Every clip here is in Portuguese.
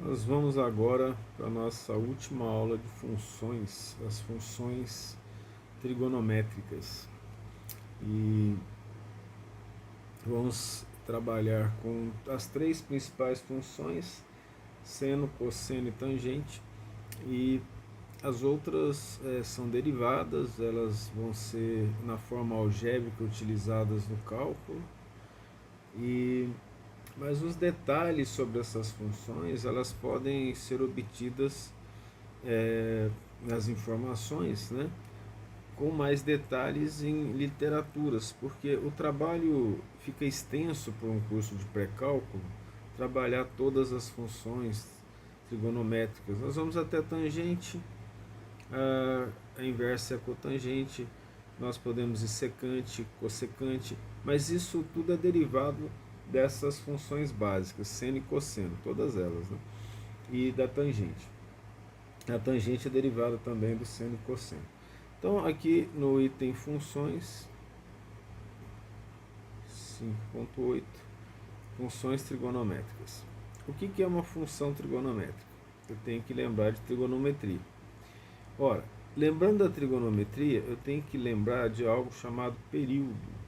Nós vamos agora para a nossa última aula de funções, as funções trigonométricas. E vamos trabalhar com as três principais funções, seno, cosseno e tangente. E as outras são derivadas, elas vão ser na forma algébrica utilizadas no cálculo. Mas os detalhes sobre essas funções, elas podem ser obtidas nas informações, né, com mais detalhes em literaturas, porque o trabalho fica extenso para um curso de pré-cálculo, trabalhar todas as funções trigonométricas. Nós vamos até a tangente, a inversa é a cotangente, nós podemos ir secante, cossecante, mas isso tudo é derivado dessas funções básicas, seno e cosseno, todas elas, né? E da tangente. A tangente é derivada também do seno e cosseno. Então, aqui no item funções, 5.8, funções trigonométricas. O que é uma função trigonométrica? Eu tenho que lembrar de trigonometria. Ora, lembrando da trigonometria, eu tenho que lembrar de algo chamado período.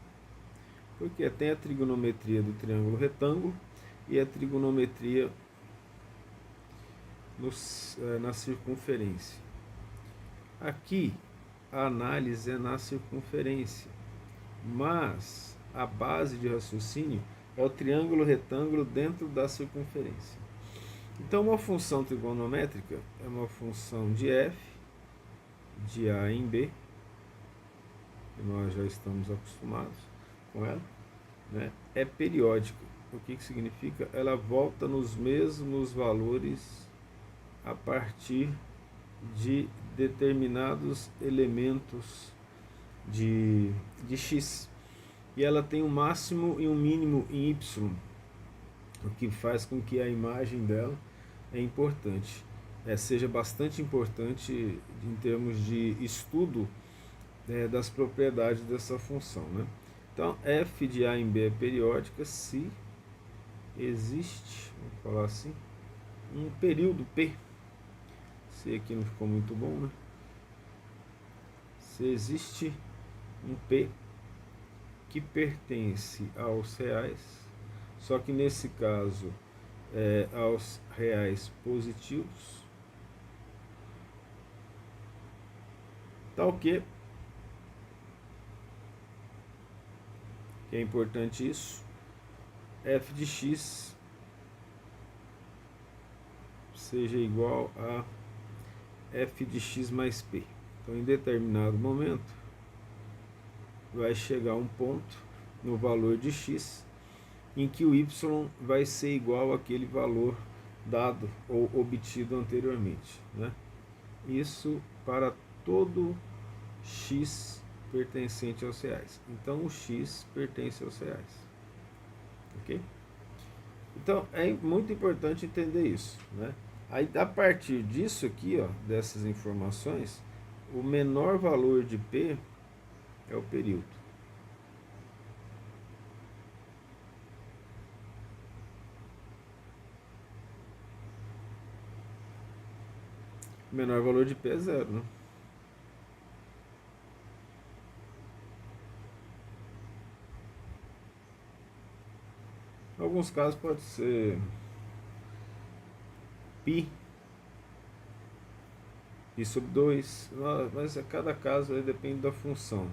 Porque tem a trigonometria do triângulo retângulo e a trigonometria na circunferência. Aqui, a análise é na circunferência, mas a base de raciocínio é o triângulo retângulo dentro da circunferência. Então, uma função trigonométrica é uma função de f, de a em b, que nós já estamos acostumados com ela, né? É periódica. O que significa? Ela volta nos mesmos valores a partir de determinados elementos de x. E ela tem um máximo e um mínimo em y, o que faz com que a imagem dela seja bastante importante em termos de estudo das propriedades dessa função, né? Então, f de a em b é periódica se existe, vamos falar assim, um período P. Se aqui não ficou muito bom, né? Se existe um P que pertence aos reais, só que nesse caso aos reais positivos, tal que é importante isso, f de x seja igual a f de x mais p. Então, em determinado momento, vai chegar um ponto no valor de x em que o y vai ser igual àquele valor dado ou obtido anteriormente, né? Isso para todo x pertencente aos reais. Então, o x pertence aos reais. Ok? Então, é muito importante entender isso, né? Aí, a partir disso aqui, ó, dessas informações, o menor valor de P é o período. O menor valor de P é zero, né? Em alguns casos pode ser π sobre 2, mas a cada caso depende da função.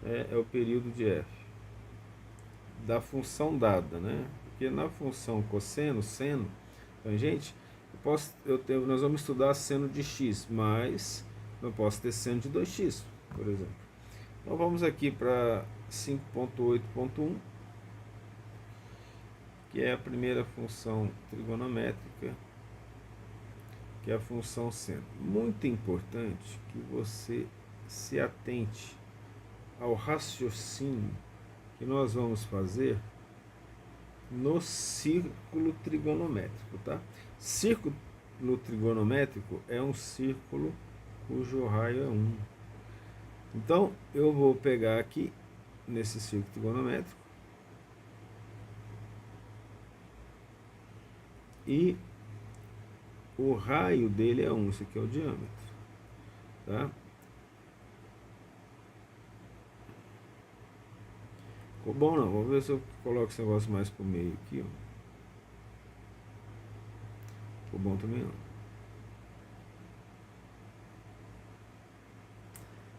É o período de f. Da função dada, né? Porque na função cosseno, seno, tangente, nós vamos estudar seno de x, mas não posso ter seno de 2x, por exemplo. Então vamos aqui para 5.8.1, que é a primeira função trigonométrica, que é a função seno. Muito importante que você se atente ao raciocínio que nós vamos fazer no círculo trigonométrico, tá? Círculo trigonométrico é um círculo cujo raio é 1. Então, eu vou pegar aqui, nesse círculo trigonométrico, e o raio dele é 1, esse aqui é o diâmetro, tá? Ficou bom não? Vamos ver se eu coloco esse negócio mais pro meio aqui, ó. Ficou bom também não.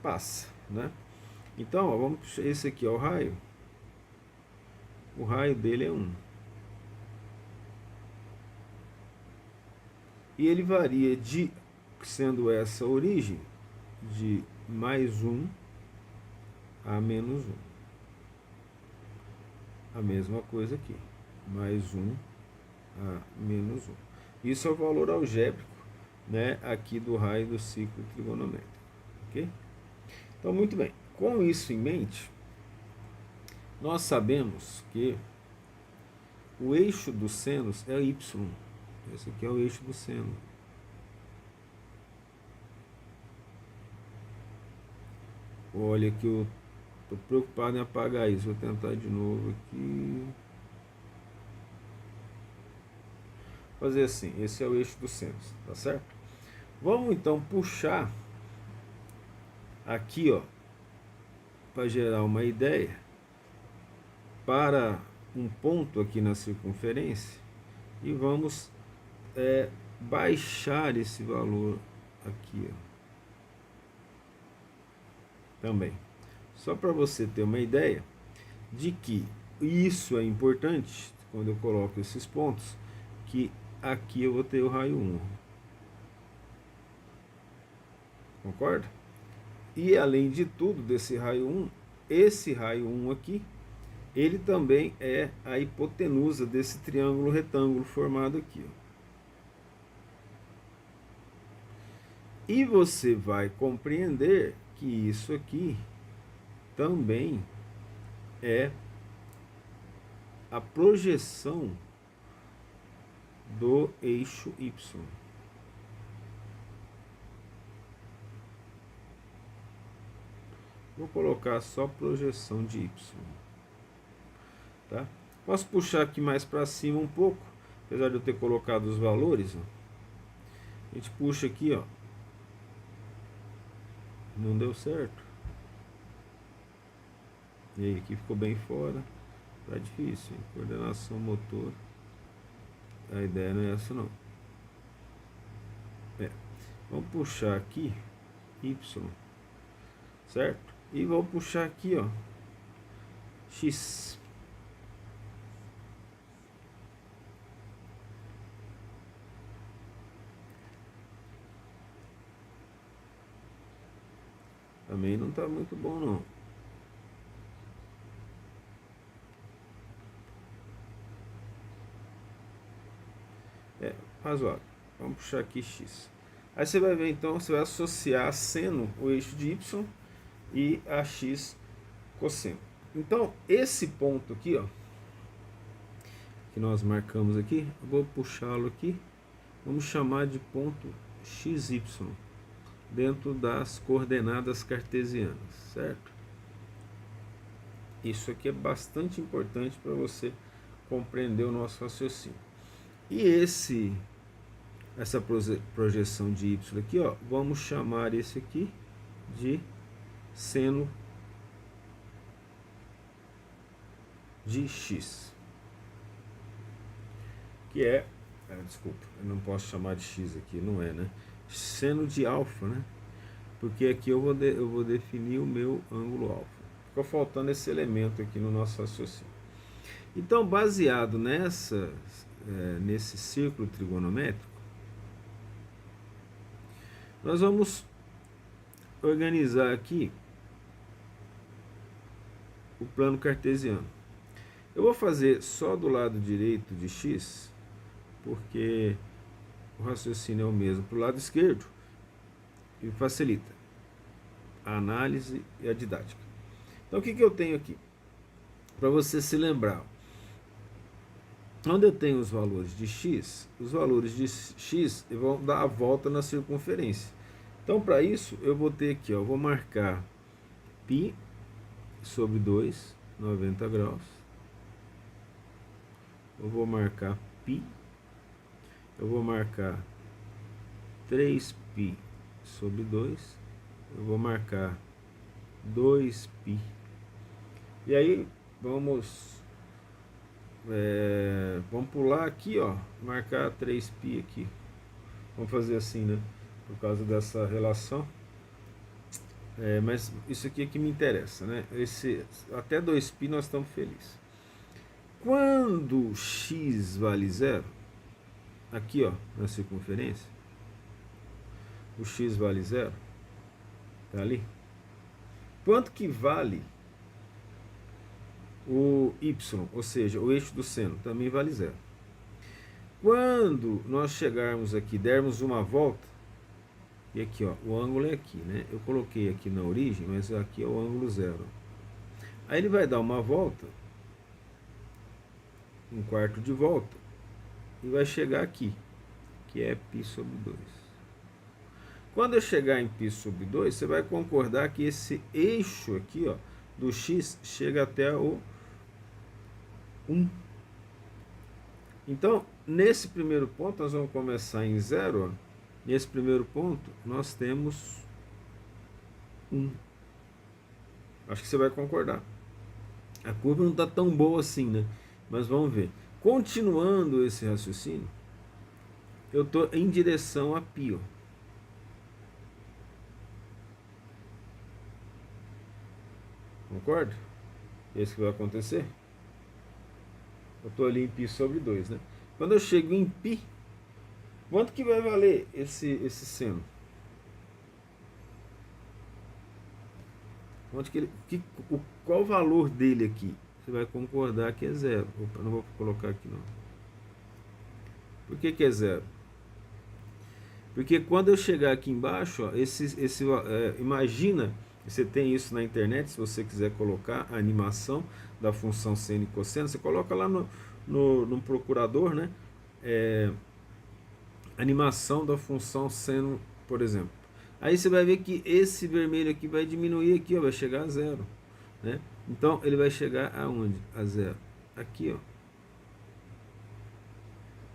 Passa, né? Então, ó, vamos, esse aqui é o raio. O raio dele é 1. E ele varia de, sendo essa a origem, de mais 1 a menos 1. A mesma coisa aqui. Mais 1 a menos 1. Isso é o valor algébrico, né, aqui do raio do ciclo trigonométrico. Ok? Então, muito bem. Com isso em mente, nós sabemos que o eixo dos senos é y. Esse aqui é o eixo do seno. Olha que eu estou preocupado em apagar isso. Vou tentar de novo aqui. Fazer assim. Esse é o eixo dos senos, tá certo? Vamos então puxar aqui, ó, para gerar uma ideia, para um ponto aqui na circunferência, e vamos baixar esse valor aqui, ó, também. Só para você ter uma ideia de que isso é importante, quando eu coloco esses pontos, que aqui eu vou ter o raio 1. Concorda? E além de tudo, desse raio 1, esse raio 1 aqui, ele também é a hipotenusa desse triângulo retângulo formado aqui, ó. E você vai compreender que isso aqui também é a projeção do eixo Y. Vou colocar só projeção de Y. Tá? Posso puxar aqui mais para cima um pouco, apesar de eu ter colocado os valores, ó. A gente puxa aqui, ó. Não deu certo. E aí, aqui ficou bem fora. Tá difícil, hein? Coordenação motor. A ideia não é essa não. Vamos puxar aqui Y, certo? E vou puxar aqui, ó, X. Também não está muito bom não. Razoável. Vamos puxar aqui X. Aí você vai ver então, você vai associar seno, o eixo de Y, e a X cosseno. Então, esse ponto aqui, ó, que nós marcamos aqui, eu vou puxá-lo aqui, vamos chamar de ponto XY, dentro das coordenadas cartesianas, certo? Isso aqui é bastante importante para você compreender o nosso raciocínio. E essa projeção de Y aqui, ó, vamos chamar esse aqui de seno de X, que é, desculpa, eu não posso chamar de X aqui, não é, né? Seno de alfa, né? Porque aqui eu vou definir o meu ângulo alfa. Ficou faltando esse elemento aqui no nosso raciocínio. Então, baseado nesse círculo trigonométrico, nós vamos organizar aqui o plano cartesiano. Eu vou fazer só do lado direito de X, porque o raciocínio é o mesmo para o lado esquerdo e facilita a análise e a didática. Então, o que eu tenho aqui? Para você se lembrar, onde eu tenho os valores de X, os valores de X vão dar a volta na circunferência. Então, para isso, eu vou ter aqui, ó, eu vou marcar π sobre 2, 90 graus. Eu vou marcar π. Eu vou marcar 3π sobre 2, eu vou marcar 2π. E aí vamos pular aqui, ó, marcar 3π aqui. Vamos fazer assim, né? Por causa dessa relação. Mas isso aqui é que me interessa, né? Até 2π nós estamos felizes. Quando x vale 0, aqui, ó, na circunferência, o x vale 0, tá ali. Quanto que vale o y, ou seja, o eixo do seno? Também vale 0. Quando nós chegarmos aqui, dermos uma volta, e aqui, ó, o ângulo é aqui, né? Eu coloquei aqui na origem, mas aqui é o ângulo 0. Aí ele vai dar uma volta, um quarto de volta, e vai chegar aqui, que é π sobre 2. Quando eu chegar em π sobre 2, você vai concordar que esse eixo aqui, ó, do x chega até o 1. Então, nesse primeiro ponto, nós vamos começar em 0, ó. Nesse primeiro ponto, nós temos 1. Acho que você vai concordar. A curva não está tão boa assim, né? Mas vamos ver. Continuando esse raciocínio, eu estou em direção a π, ó. Concorda? É isso que vai acontecer. Eu estou ali em π sobre 2, né? Quando eu chego em π, quanto que vai valer esse seno? Qual o valor dele aqui? Você vai concordar que é 0. Opa, não vou colocar aqui não. Por que é 0? Porque quando eu chegar aqui embaixo, ó, imagina, você tem isso na internet, se você quiser colocar a animação da função seno e cosseno, você coloca lá no procurador, né? Animação da função seno, por exemplo. Aí você vai ver que esse vermelho aqui vai diminuir aqui, ó, vai chegar a 0, né? Então ele vai chegar aonde? A 0. Aqui, ó.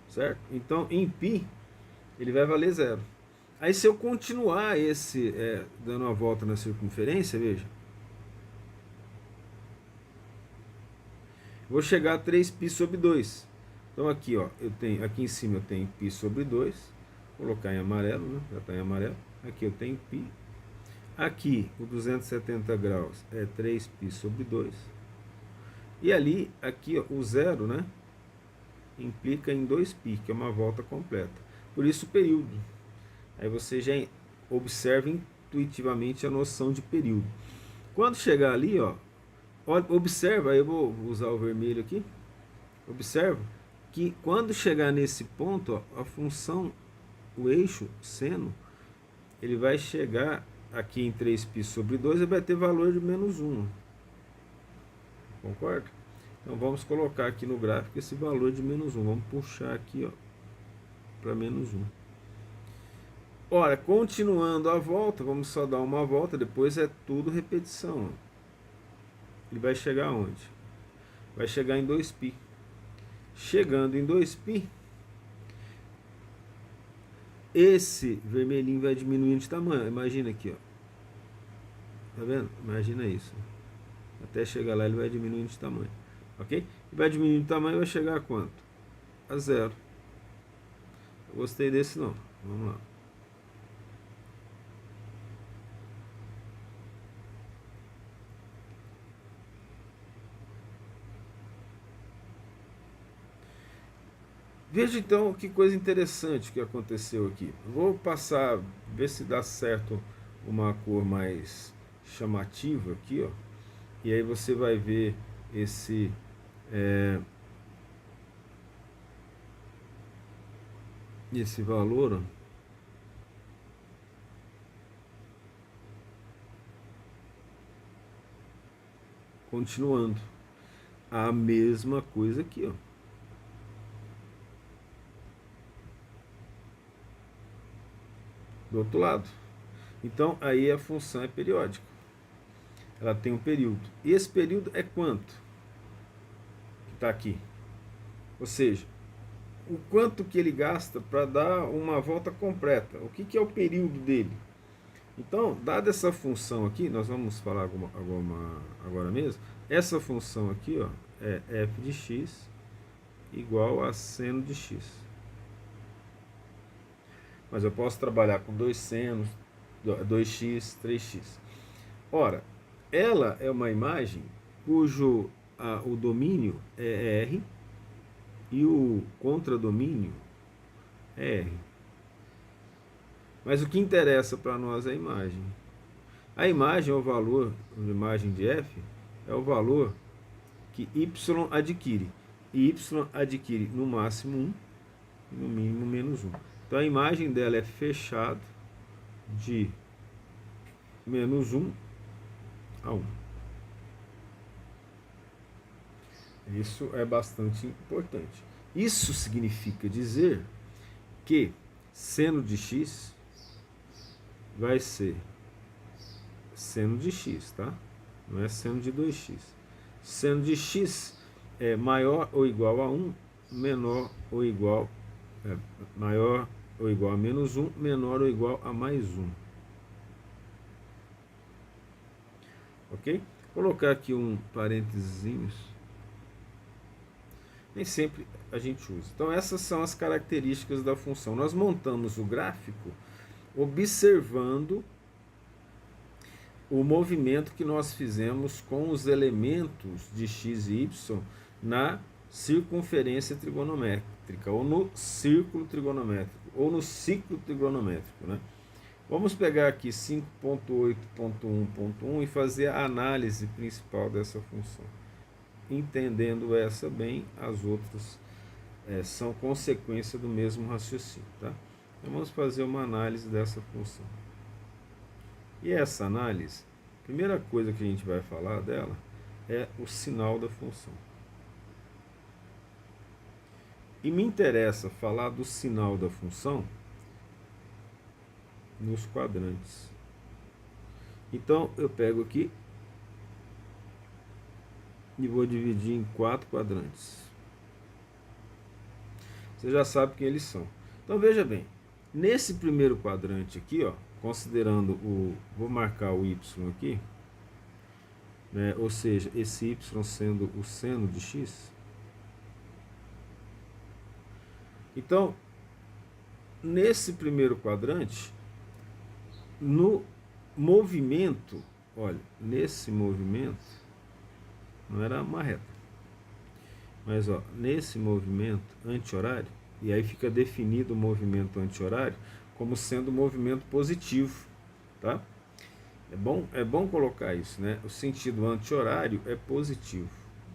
Certo? Então em π ele vai valer 0. Aí se eu continuar dando uma volta na circunferência, veja, vou chegar a 3π sobre 2. Então aqui, ó, aqui em cima eu tenho π sobre 2, vou colocar em amarelo, né? Já está em amarelo. Aqui eu tenho π. Aqui o 270 graus é 3π sobre 2. E ali, aqui, ó, o 0, né, implica em 2π, que é uma volta completa. Por isso o período. Aí você já observa intuitivamente a noção de período. Quando chegar ali, ó, observa, aí eu vou usar o vermelho aqui. Observa que quando chegar nesse ponto, ó, a função, o eixo seno, ele vai chegar aqui em 3π sobre 2 e vai ter valor de menos 1. Concorda? Então vamos colocar aqui no gráfico esse valor de menos 1. Vamos puxar aqui, ó, para menos 1. Ora, continuando a volta, vamos só dar uma volta, depois é tudo repetição. Ele vai chegar aonde? Vai chegar em 2π. Chegando em 2π, esse vermelhinho vai diminuindo de tamanho. Imagina aqui, ó. Tá vendo? Imagina isso. Até chegar lá ele vai diminuindo de tamanho. Ok? E vai diminuindo de tamanho e vai chegar a quanto? A 0. Eu gostei desse não. Vamos lá. Veja então que coisa interessante que aconteceu aqui. Vou passar, ver se dá certo uma cor mais chamativa aqui, ó. E aí você vai ver esse valor, ó. Continuando a mesma coisa aqui, ó. Do outro lado. Então aí a função é periódica. Ela tem um período. E esse período é quanto? Que está aqui. Ou seja, o quanto que ele gasta para dar uma volta completa, o que é o período dele. Então, dada essa função aqui, nós vamos falar agora mesmo, essa função aqui, ó, é f de x igual a seno de x. Mas eu posso trabalhar com dois senos, 2x, 3x. Ora, ela é uma imagem cujo o domínio é R e o contradomínio é R. Mas o que interessa para nós é a imagem. A imagem é o valor, a imagem de f, é o valor que y adquire. E y adquire no máximo 1 e no mínimo menos 1. Então a imagem dela é fechado de menos 1 a 1. Isso é bastante importante. Isso significa dizer que seno de x vai ser seno de x, tá? Não é seno de 2x. Seno de x é maior ou igual a 1, menor ou igual maior ou igual a menos 1, menor ou igual a mais 1. Ok? Vou colocar aqui um parênteses. Nem sempre a gente usa. Então essas são as características da função. Nós montamos o gráfico observando o movimento que nós fizemos com os elementos de x e y na circunferência trigonométrica, ou no círculo trigonométrico, ou no ciclo trigonométrico, né? Vamos pegar aqui 5.8.1.1 e fazer a análise principal dessa função. Entendendo essa bem, as outras são consequência do mesmo raciocínio, tá? Então vamos fazer uma análise dessa função. E essa análise, a primeira coisa que a gente vai falar dela é o sinal da função. E me interessa falar do sinal da função nos quadrantes. Então eu pego aqui e vou dividir em 4 quadrantes. Você já sabe quem eles são. Então veja bem, nesse primeiro quadrante aqui, ó, considerando vou marcar o y aqui, né, ou seja, esse y sendo o seno de x. Então, nesse primeiro quadrante, no movimento, olha, nesse movimento, não era uma reta, mas ó, nesse movimento anti-horário, e aí fica definido o movimento anti-horário como sendo um movimento positivo, tá? É bom colocar isso, né? O sentido anti-horário é positivo.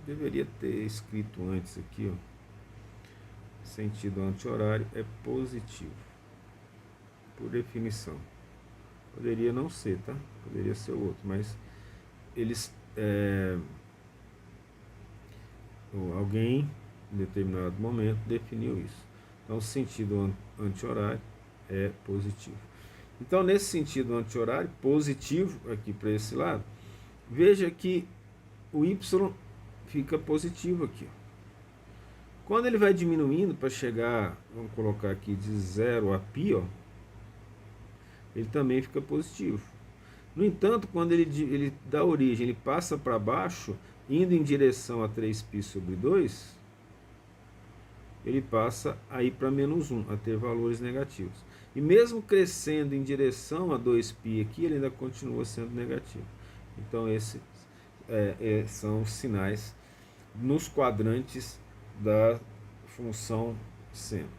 Deveria ter escrito antes aqui, ó. Sentido anti-horário é positivo, por definição. Poderia não ser, tá? Poderia ser outro, mas eles alguém em determinado momento definiu isso. Então o sentido anti-horário é positivo. Então nesse sentido anti-horário positivo aqui para esse lado, veja que o y fica positivo aqui, ó. Quando ele vai diminuindo para chegar, vamos colocar aqui de 0 a π, ó, ele também fica positivo. No entanto, quando ele dá origem, ele passa para baixo, indo em direção a 3π sobre 2, ele passa a ir para menos 1, a ter valores negativos. E mesmo crescendo em direção a 2π aqui, ele ainda continua sendo negativo. Então esses são os sinais nos quadrantes da função seno.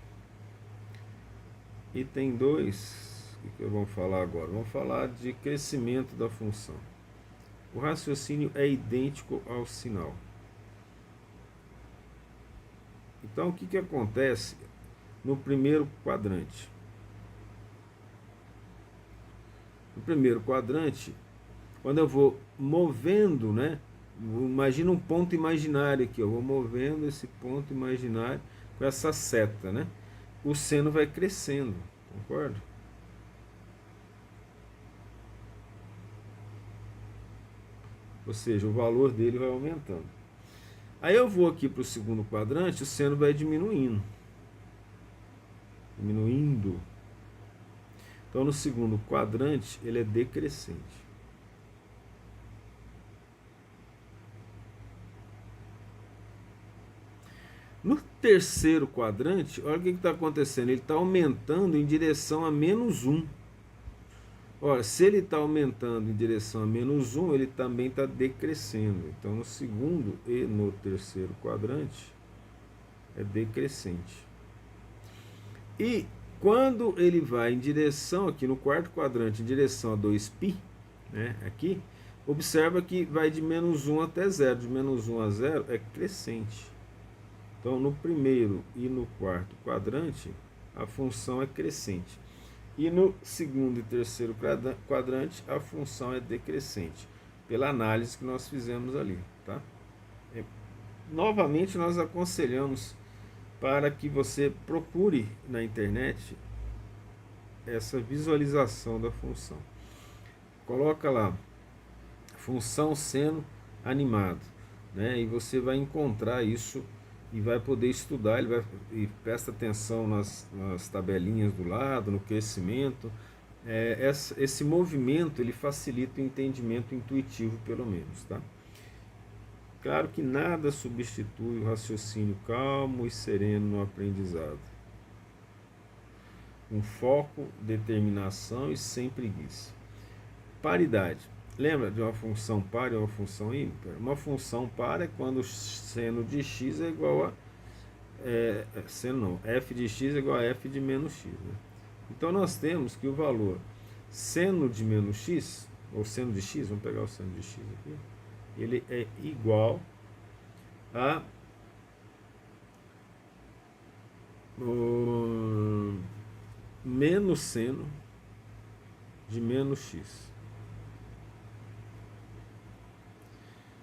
Item 2, o que vamos falar agora? Vamos falar de crescimento da função. O raciocínio é idêntico ao sinal. Então o que acontece no primeiro quadrante? No primeiro quadrante, quando eu vou movendo, né? Imagina um ponto imaginário aqui, eu vou movendo esse ponto imaginário com essa seta, né? O seno vai crescendo, concorda? Ou seja, o valor dele vai aumentando. Aí eu vou aqui para o segundo quadrante, o seno vai diminuindo. Então, no segundo quadrante, ele é decrescente. No terceiro quadrante, olha o que está acontecendo. Ele está aumentando em direção a -1. Ora, se ele está aumentando em direção a -1, ele também está decrescendo. Então, no segundo e no terceiro quadrante, é decrescente. E quando ele vai em direção, aqui no quarto quadrante, em direção a 2π, né, aqui, observa que vai de -1 até 0. De -1 a 0 é crescente. Então, no primeiro e no quarto quadrante, a função é crescente. E no segundo e terceiro quadrante, a função é decrescente, pela análise que nós fizemos ali. Tá? Novamente, nós aconselhamos para que você procure na internet essa visualização da função. Coloca lá, função seno animado, né? E você vai encontrar isso e vai poder estudar, e presta atenção nas tabelinhas do lado, no crescimento. Esse movimento ele facilita o entendimento intuitivo, pelo menos, tá? Claro que nada substitui o raciocínio calmo e sereno no aprendizado. Com foco, determinação e sem preguiça. Paridade. Lembra de uma função par e uma função ímpar? Uma função par é quando o seno de x é igual a... f de x é igual a f de menos x. Né? Então nós temos que o valor seno de menos x, ou seno de x, vamos pegar o seno de x aqui, ele é igual a menos seno de menos x.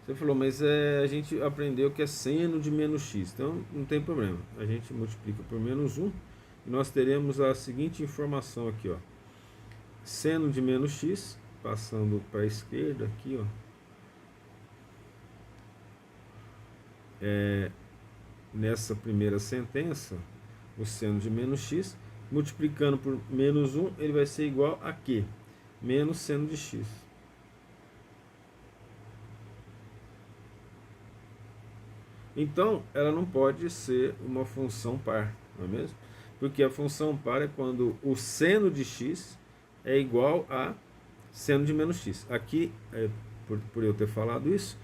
Você falou, mas a gente aprendeu que é seno de menos x, então não tem problema. A gente multiplica por -1 e nós teremos a seguinte informação aqui, ó. Seno de menos x, passando para a esquerda aqui, ó. Nessa primeira sentença, o seno de menos x, multiplicando por -1, ele vai ser igual a quê? Menos seno de x. Então, ela não pode ser uma função par, não é mesmo? Porque a função par é quando o seno de x é igual a seno de menos x. Aqui, por eu ter falado isso,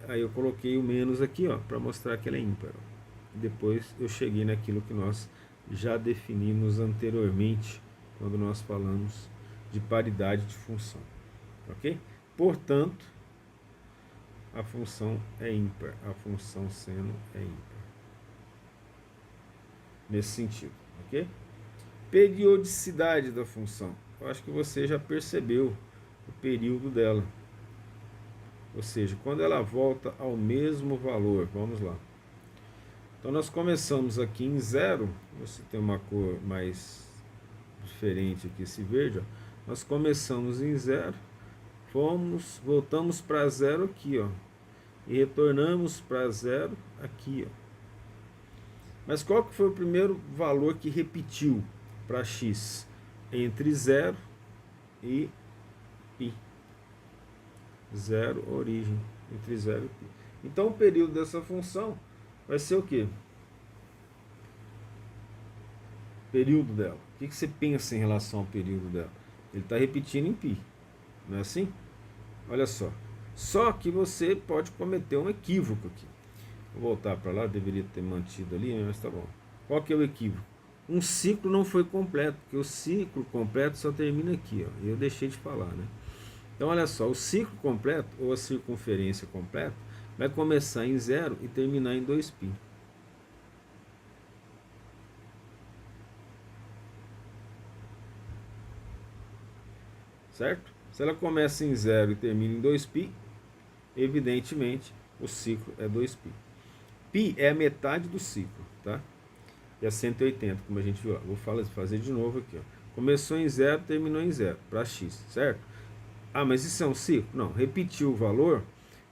aí eu coloquei o menos aqui, ó, para mostrar que ela é ímpar. Depois eu cheguei naquilo que nós já definimos anteriormente, quando nós falamos de paridade de função. Ok? Portanto, a função é ímpar, a função seno é ímpar. Nesse sentido, ok? Periodicidade da função. Eu acho que você já percebeu o período dela. Ou seja, quando ela volta ao mesmo valor. Vamos lá. Então nós começamos aqui em 0. Você tem uma cor mais diferente aqui, esse verde. Ó. Nós começamos em 0. Voltamos para 0 aqui, ó. E retornamos para 0 aqui, ó. Mas qual que foi o primeiro valor que repetiu para x? Entre 0 e π. 0, origem. Entre 0 e π. Então o período dessa função vai ser o quê? Período dela. O que você pensa em relação ao período dela? Ele está repetindo em π. Não é assim? Olha só. Só que você pode cometer um equívoco aqui. Vou voltar para lá, deveria ter mantido ali, mas tá bom. Qual que é o equívoco? Um ciclo não foi completo, porque o ciclo completo só termina aqui, ó. E eu deixei de falar, né? Então, olha só, o ciclo completo, ou a circunferência completa, vai começar em 0 e terminar em 2π. Certo? Se ela começa em 0 e termina em 2π, evidentemente, o ciclo é 2π. Π é a metade do ciclo, tá? E é 180, como a gente viu lá. Vou fazer de novo aqui, ó. Começou em 0, terminou em 0, para x, certo? Ah, mas isso é um ciclo? Não, repetiu o valor,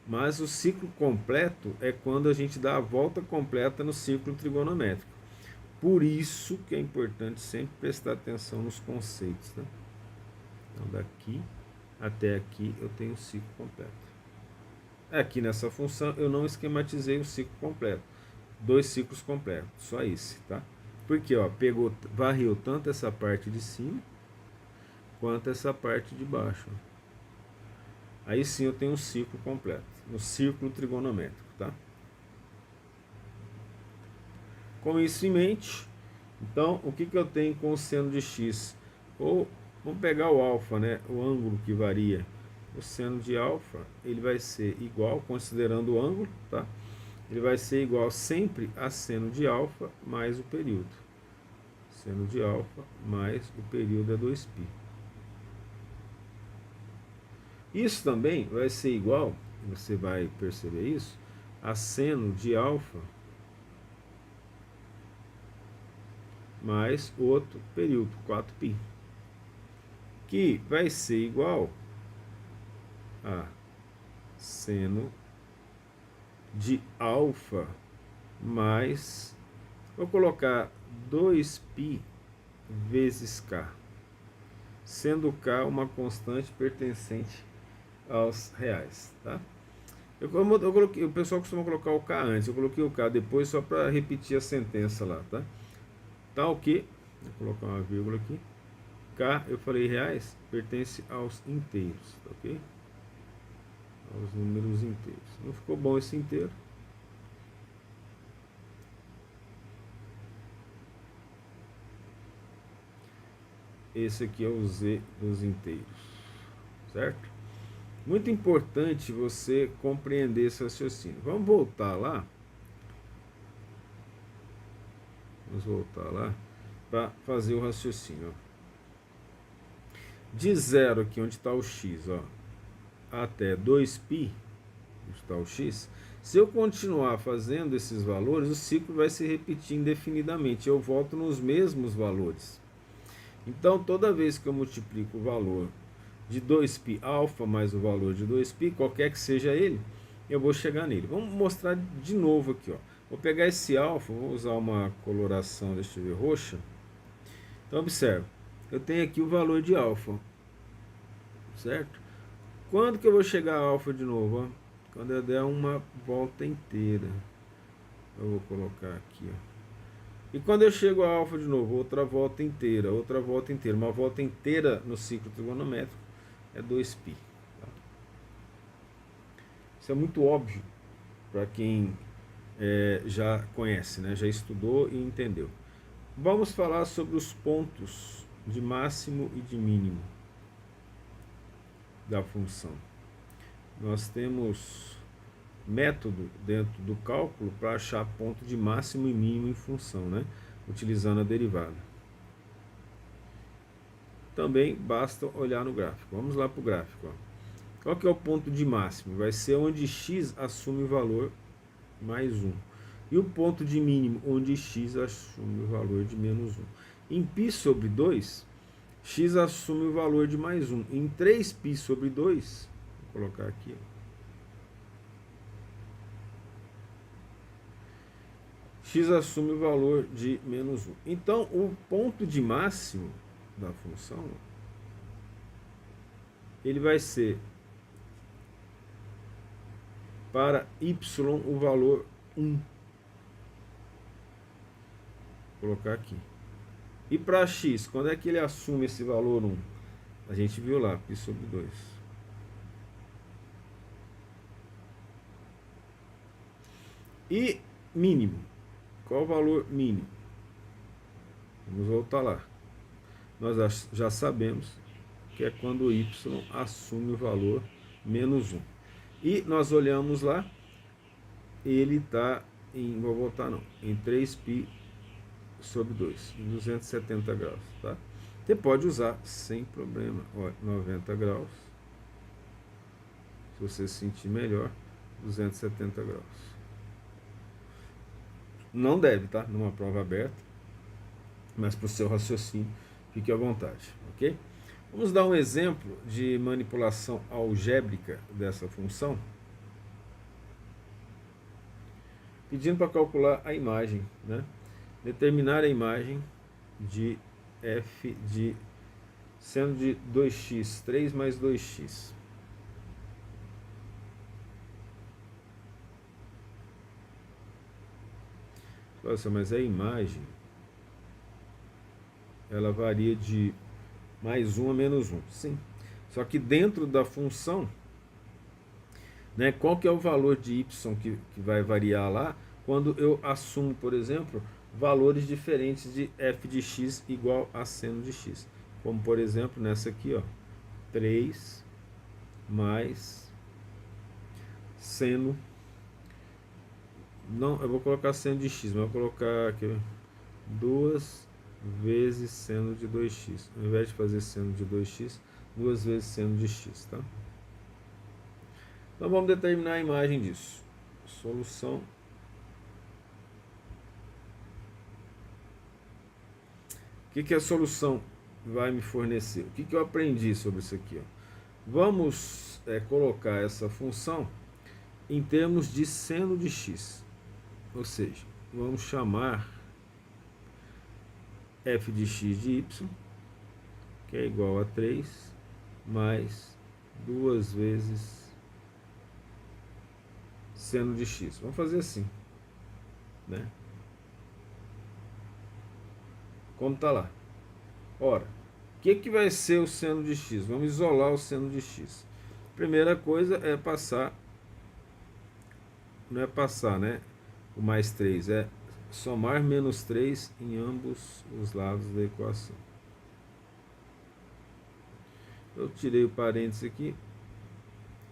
mas o ciclo completo é quando a gente dá a volta completa no círculo trigonométrico. Por isso que é importante sempre prestar atenção nos conceitos, tá? Então, daqui até aqui eu tenho o ciclo completo. Aqui nessa função eu não esquematizei o ciclo completo. 2 ciclos completos, só esse, tá? Porque, ó, varreu tanto essa parte de cima quanto essa parte de baixo. Aí sim eu tenho um ciclo completo, no círculo trigonométrico, tá? Com isso em mente, então, o que eu tenho com o seno de x? Ou, vamos pegar o alfa, né? O ângulo que varia. O seno de alfa, ele vai ser igual, considerando o ângulo, tá? Ele vai ser igual sempre a seno de alfa mais o período. Seno de alfa mais o período é 2π. Isso também vai ser igual, você vai perceber isso, a seno de alfa mais outro período, 4π, que vai ser igual a seno de alfa mais, vou colocar 2π vezes k, sendo k uma constante pertencente aos reais, tá? Eu coloquei, o pessoal costuma colocar o k antes, eu coloquei o k depois só para repetir a sentença lá, tá? Tal que, vou colocar uma vírgula aqui, k, eu falei reais, pertence aos inteiros, tá ok? Aos números inteiros. Não ficou bom esse inteiro? Esse aqui é o z dos inteiros, certo? Muito importante você compreender esse raciocínio. Vamos voltar lá. Vamos voltar lá para fazer o raciocínio. Ó. De 0 aqui, onde está o x, ó, até 2π, onde está o x, se eu continuar fazendo esses valores, o ciclo vai se repetir indefinidamente. Eu volto nos mesmos valores. Então, toda vez que eu multiplico o valor de 2π alfa mais o valor de 2π, qualquer que seja ele, eu vou chegar nele. Vamos mostrar de novo aqui, ó. Vou pegar esse alfa, vou usar uma coloração, deixa eu ver, roxa. Então, observe, eu tenho aqui o valor de alfa, certo? Quando que eu vou chegar a alfa de novo? Ó? Quando eu der uma volta inteira. Eu vou colocar aqui, ó. E quando eu chego a alfa de novo, outra volta inteira, outra volta inteira. Uma volta inteira no ciclo trigonométrico é 2π. Tá? Isso é muito óbvio para quem já conhece, né? Já estudou e entendeu. Vamos falar sobre os pontos de máximo e de mínimo da função. Nós temos método dentro do cálculo para achar ponto de máximo e mínimo em função, né? Utilizando a derivada. Também basta olhar no gráfico. Vamos lá para o gráfico. Ó. Qual que é o ponto de máximo? Vai ser onde x assume o valor mais 1. E o ponto de mínimo, onde x assume o valor de menos 1. Em π sobre 2, x assume o valor de mais 1. Em 3π sobre 2, vou colocar aqui, ó. X assume o valor de menos 1. Então, o ponto de máximo da função, ele vai ser para y o valor 1. Vou colocar aqui. E para x, quando é que ele assume esse valor 1? A gente viu lá, π sobre 2. E mínimo. Qual o valor mínimo? Vamos voltar lá. Nós já sabemos que é quando y assume o valor menos 1. E nós olhamos lá, ele está em, vou voltar não, em 3π sobre 2, em 270 graus, tá? Você pode usar sem problema, ó, 90 graus, se você sentir melhor, 270 graus. Não deve, tá? Numa prova aberta, mas para o seu raciocínio, fique à vontade, ok? Vamos dar um exemplo de manipulação algébrica dessa função, pedindo para calcular a imagem, né? Determinar a imagem de f de seno de 2x, 3 mais 2x. Nossa, mas a imagem, ela varia de mais 1 a menos 1, sim. Só que dentro da função, né, qual que é o valor de y que vai variar lá, quando eu assumo, por exemplo, valores diferentes de f de x igual a seno de x. Como, por exemplo, nessa aqui, ó, 3 mais seno. Não, eu vou colocar seno de x, mas eu vou colocar aqui 2 vezes seno de 2x. Ao invés de fazer seno de 2x, 2 vezes seno de x, tá? Então vamos determinar a imagem disso. Solução. O que a solução vai me fornecer? O que eu aprendi sobre isso aqui? Ó? Vamos colocar essa função em termos de seno de x. Ou seja, vamos chamar f de x de y, que é igual a 3, mais 2 vezes seno de x. Vamos fazer assim, né? Como está lá. Ora, o que vai ser o seno de x? Vamos isolar o seno de x. Primeira coisa é passar, não é passar, né? O mais 3 é somar menos 3 em ambos os lados da equação. Eu tirei o parênteses aqui,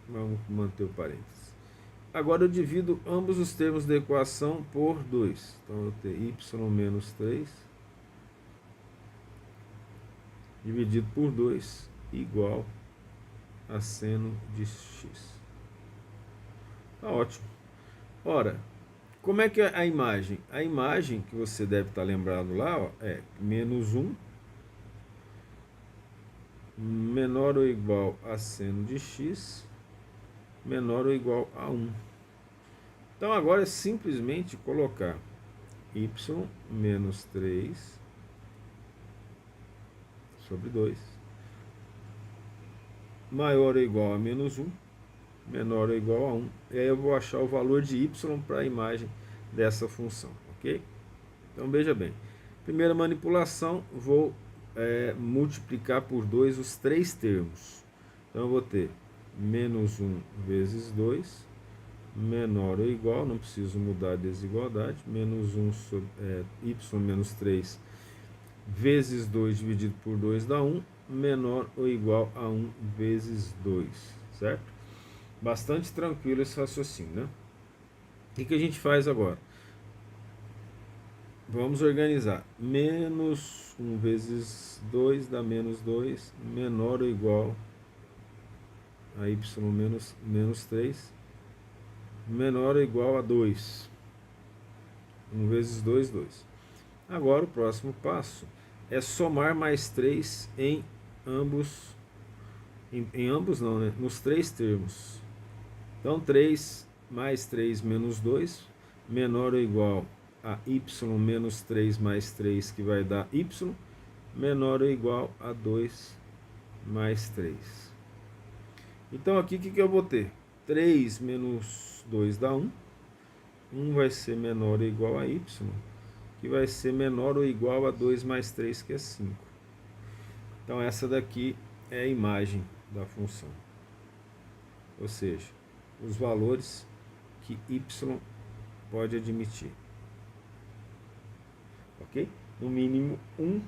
vamos manter o parênteses. Agora eu divido ambos os termos da equação por 2. Então eu tenho y menos 3 dividido por 2 igual a seno de x. Tá ótimo. Ora, como é que é a imagem? A imagem que você deve estar lembrado lá, ó, é menos 1 menor ou igual a seno de x menor ou igual a 1. Então agora é simplesmente colocar y menos 3 sobre 2 maior ou igual a menos 1 menor ou igual a 1. E aí eu vou achar o valor de y para a imagem dessa função, ok? Então veja bem, primeira manipulação, vou multiplicar por 2 os três termos. Então eu vou ter menos 1 vezes 2 menor ou igual, não preciso mudar a desigualdade, menos 1 sobre y menos 3 vezes 2 dividido por 2 dá 1, menor ou igual a 1 vezes 2, certo? Bastante tranquilo esse raciocínio, né? O que a gente faz agora? Vamos organizar. Menos 1 vezes 2 dá menos 2, menor ou igual a y menos 3, menor ou igual a 2. 1 vezes 2, 2. Agora o próximo passo é somar mais 3 em ambos, em ambos não, né? Nos três termos. Então 3 mais 3 menos 2, menor ou igual a y menos 3 mais 3, que vai dar y, menor ou igual a 2 mais 3. Então aqui o que eu vou ter? 3 menos 2 dá 1. 1 vai ser menor ou igual a y, que vai ser menor ou igual a 2 mais 3, que é 5. Então essa daqui é a imagem da função. Ou seja, os valores que y pode admitir. Ok? No mínimo 1,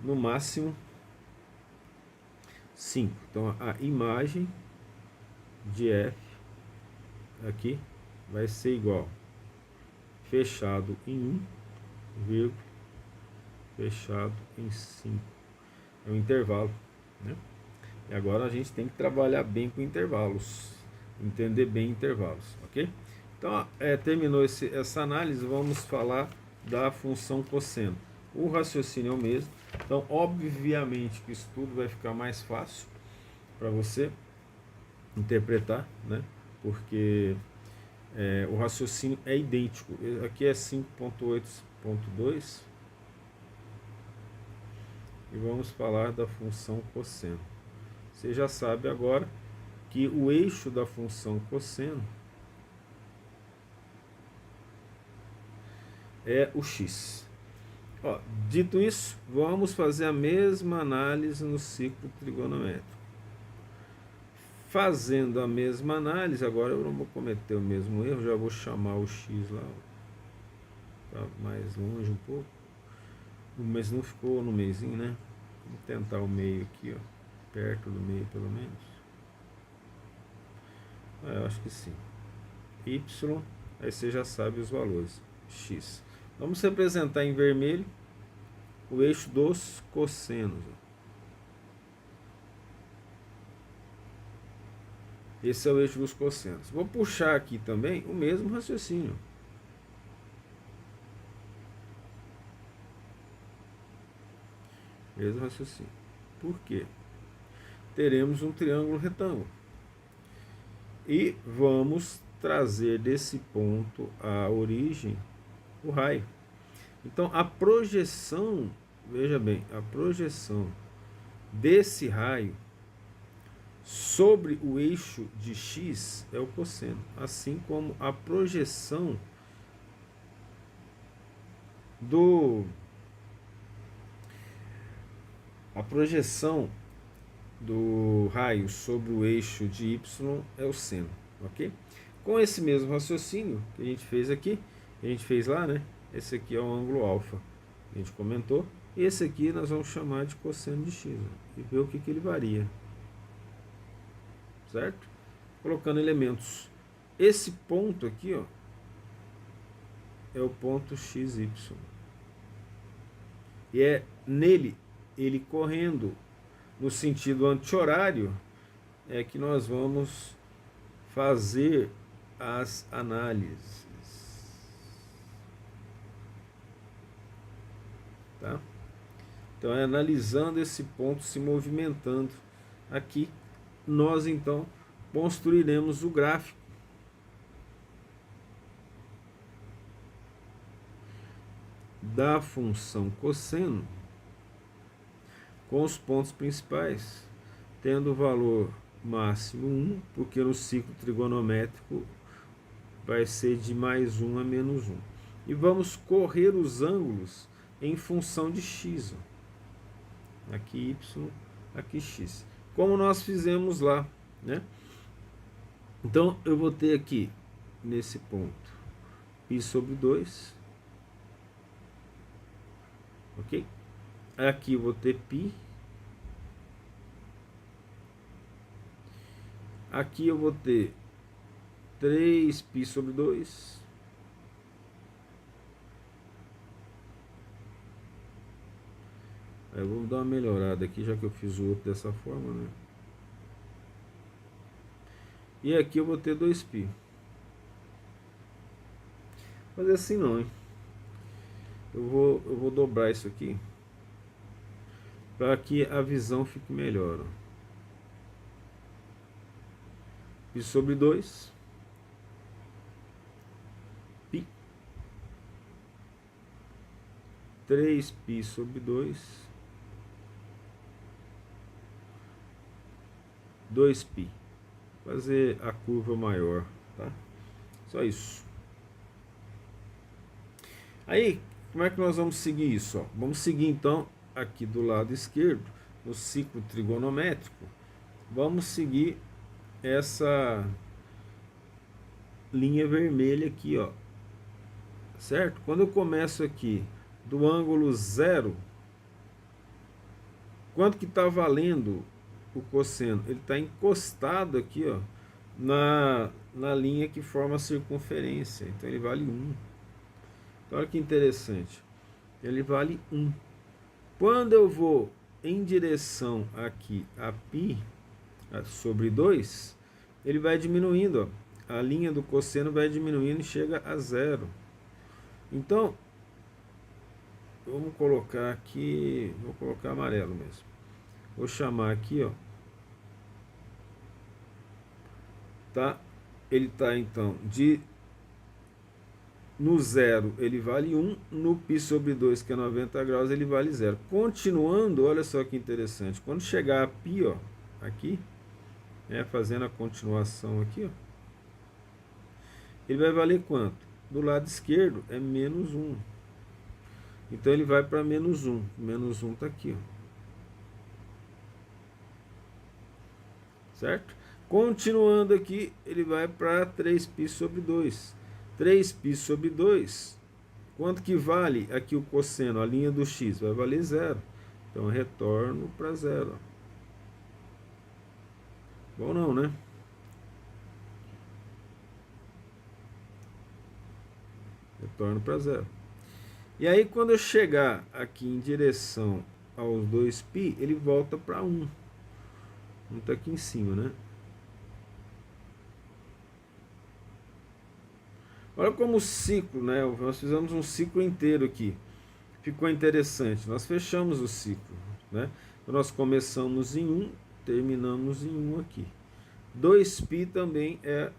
no máximo 5. Então a imagem de f aqui vai ser igual fechado em 1, vírgula, fechado em 5. É um intervalo, né? E agora a gente tem que trabalhar bem com intervalos, entender bem intervalos, ok? Então, terminou essa análise, vamos falar da função cosseno. O raciocínio é o mesmo, então obviamente que isso tudo vai ficar mais fácil para você interpretar, né? Porque o raciocínio é idêntico. Aqui é 5.8.2 e vamos falar da função cosseno. Você já sabe agora que o eixo da função cosseno é o x. Ó, dito isso, vamos fazer a mesma análise no ciclo trigonométrico. Fazendo a mesma análise, agora eu não vou cometer o mesmo erro, já vou chamar o x lá, tá mais longe um pouco, mas não ficou no meiozinho, né? Vamos tentar o meio aqui, ó, perto do meio pelo menos. Eu acho que sim. Y, aí você já sabe os valores. X. Vamos representar em vermelho o eixo dos cossenos. Esse é o eixo dos cossenos. Vou puxar aqui também o mesmo raciocínio. Mesmo raciocínio. Por quê? Teremos um triângulo retângulo. E vamos trazer desse ponto a origem, o raio. Então a projeção, veja bem, a projeção desse raio sobre o eixo de x é o cosseno, assim como a projeção do raio sobre o eixo de y é o seno, ok? Com esse mesmo raciocínio que a gente fez aqui, a gente fez lá, né? Esse aqui é o ângulo alfa, a gente comentou. E esse aqui nós vamos chamar de cosseno de x, ó, e ver o que ele varia, certo? Colocando elementos. Esse ponto aqui, ó, é o ponto XY. E é nele, ele correndo no sentido anti-horário, é que nós vamos fazer as análises. Tá? Então é analisando esse ponto se movimentando aqui, nós então construiremos o gráfico da função cosseno com os pontos principais, tendo o valor máximo 1, porque no ciclo trigonométrico vai ser de mais 1 a menos 1. E vamos correr os ângulos em função de x. Ó. Aqui y, aqui x. Como nós fizemos lá, né? Então eu vou ter aqui, nesse ponto, π sobre 2. Ok? Aqui eu vou ter π. Aqui eu vou ter 3π sobre 2. Aí eu vou dar uma melhorada aqui, já que eu fiz o outro dessa forma, né? E aqui eu vou ter 2π. Fazer assim não, hein? Eu vou dobrar isso aqui para que a visão fique melhor. Ó. Π sobre 2. Π. 3π sobre 2. 2π. Fazer a curva maior, tá? Só isso. Aí, como é que nós vamos seguir isso? Ó? Vamos seguir então aqui do lado esquerdo, no ciclo trigonométrico. Vamos seguir essa linha vermelha aqui, ó. Certo? Quando eu começo aqui do ângulo 0, quanto que está valendo o cosseno? Ele está encostado aqui, ó, na linha que forma a circunferência. Então ele vale 1. Olha que interessante. Ele vale 1. Quando eu vou em direção aqui a π sobre 2, ele vai diminuindo. Ó. A linha do cosseno vai diminuindo e chega a 0. Então, vamos colocar aqui, vou colocar amarelo mesmo. Vou chamar aqui, ó. Tá? Ele está então de no zero ele vale 1, no π sobre 2, que é 90 graus, ele vale 0. Continuando, olha só que interessante, quando chegar a π, ó, aqui, fazendo a continuação aqui, ó, ele vai valer quanto? Do lado esquerdo é menos 1. Então ele vai para menos 1. Menos 1 está aqui, ó. Certo? Continuando aqui, ele vai para 3π sobre 2. 3π sobre 2, quanto que vale aqui o cosseno, a linha do x? Vai valer 0. Então eu retorno para 0. Bom não, né? Retorno para 0. E aí quando eu chegar aqui em direção aos 2π, ele volta para 1. 1 está aqui em cima, né? Olha como o ciclo, né? Nós fizemos um ciclo inteiro aqui. Ficou interessante. Nós fechamos o ciclo, né? Então, nós começamos em 1, terminamos em 1 aqui. 2π também é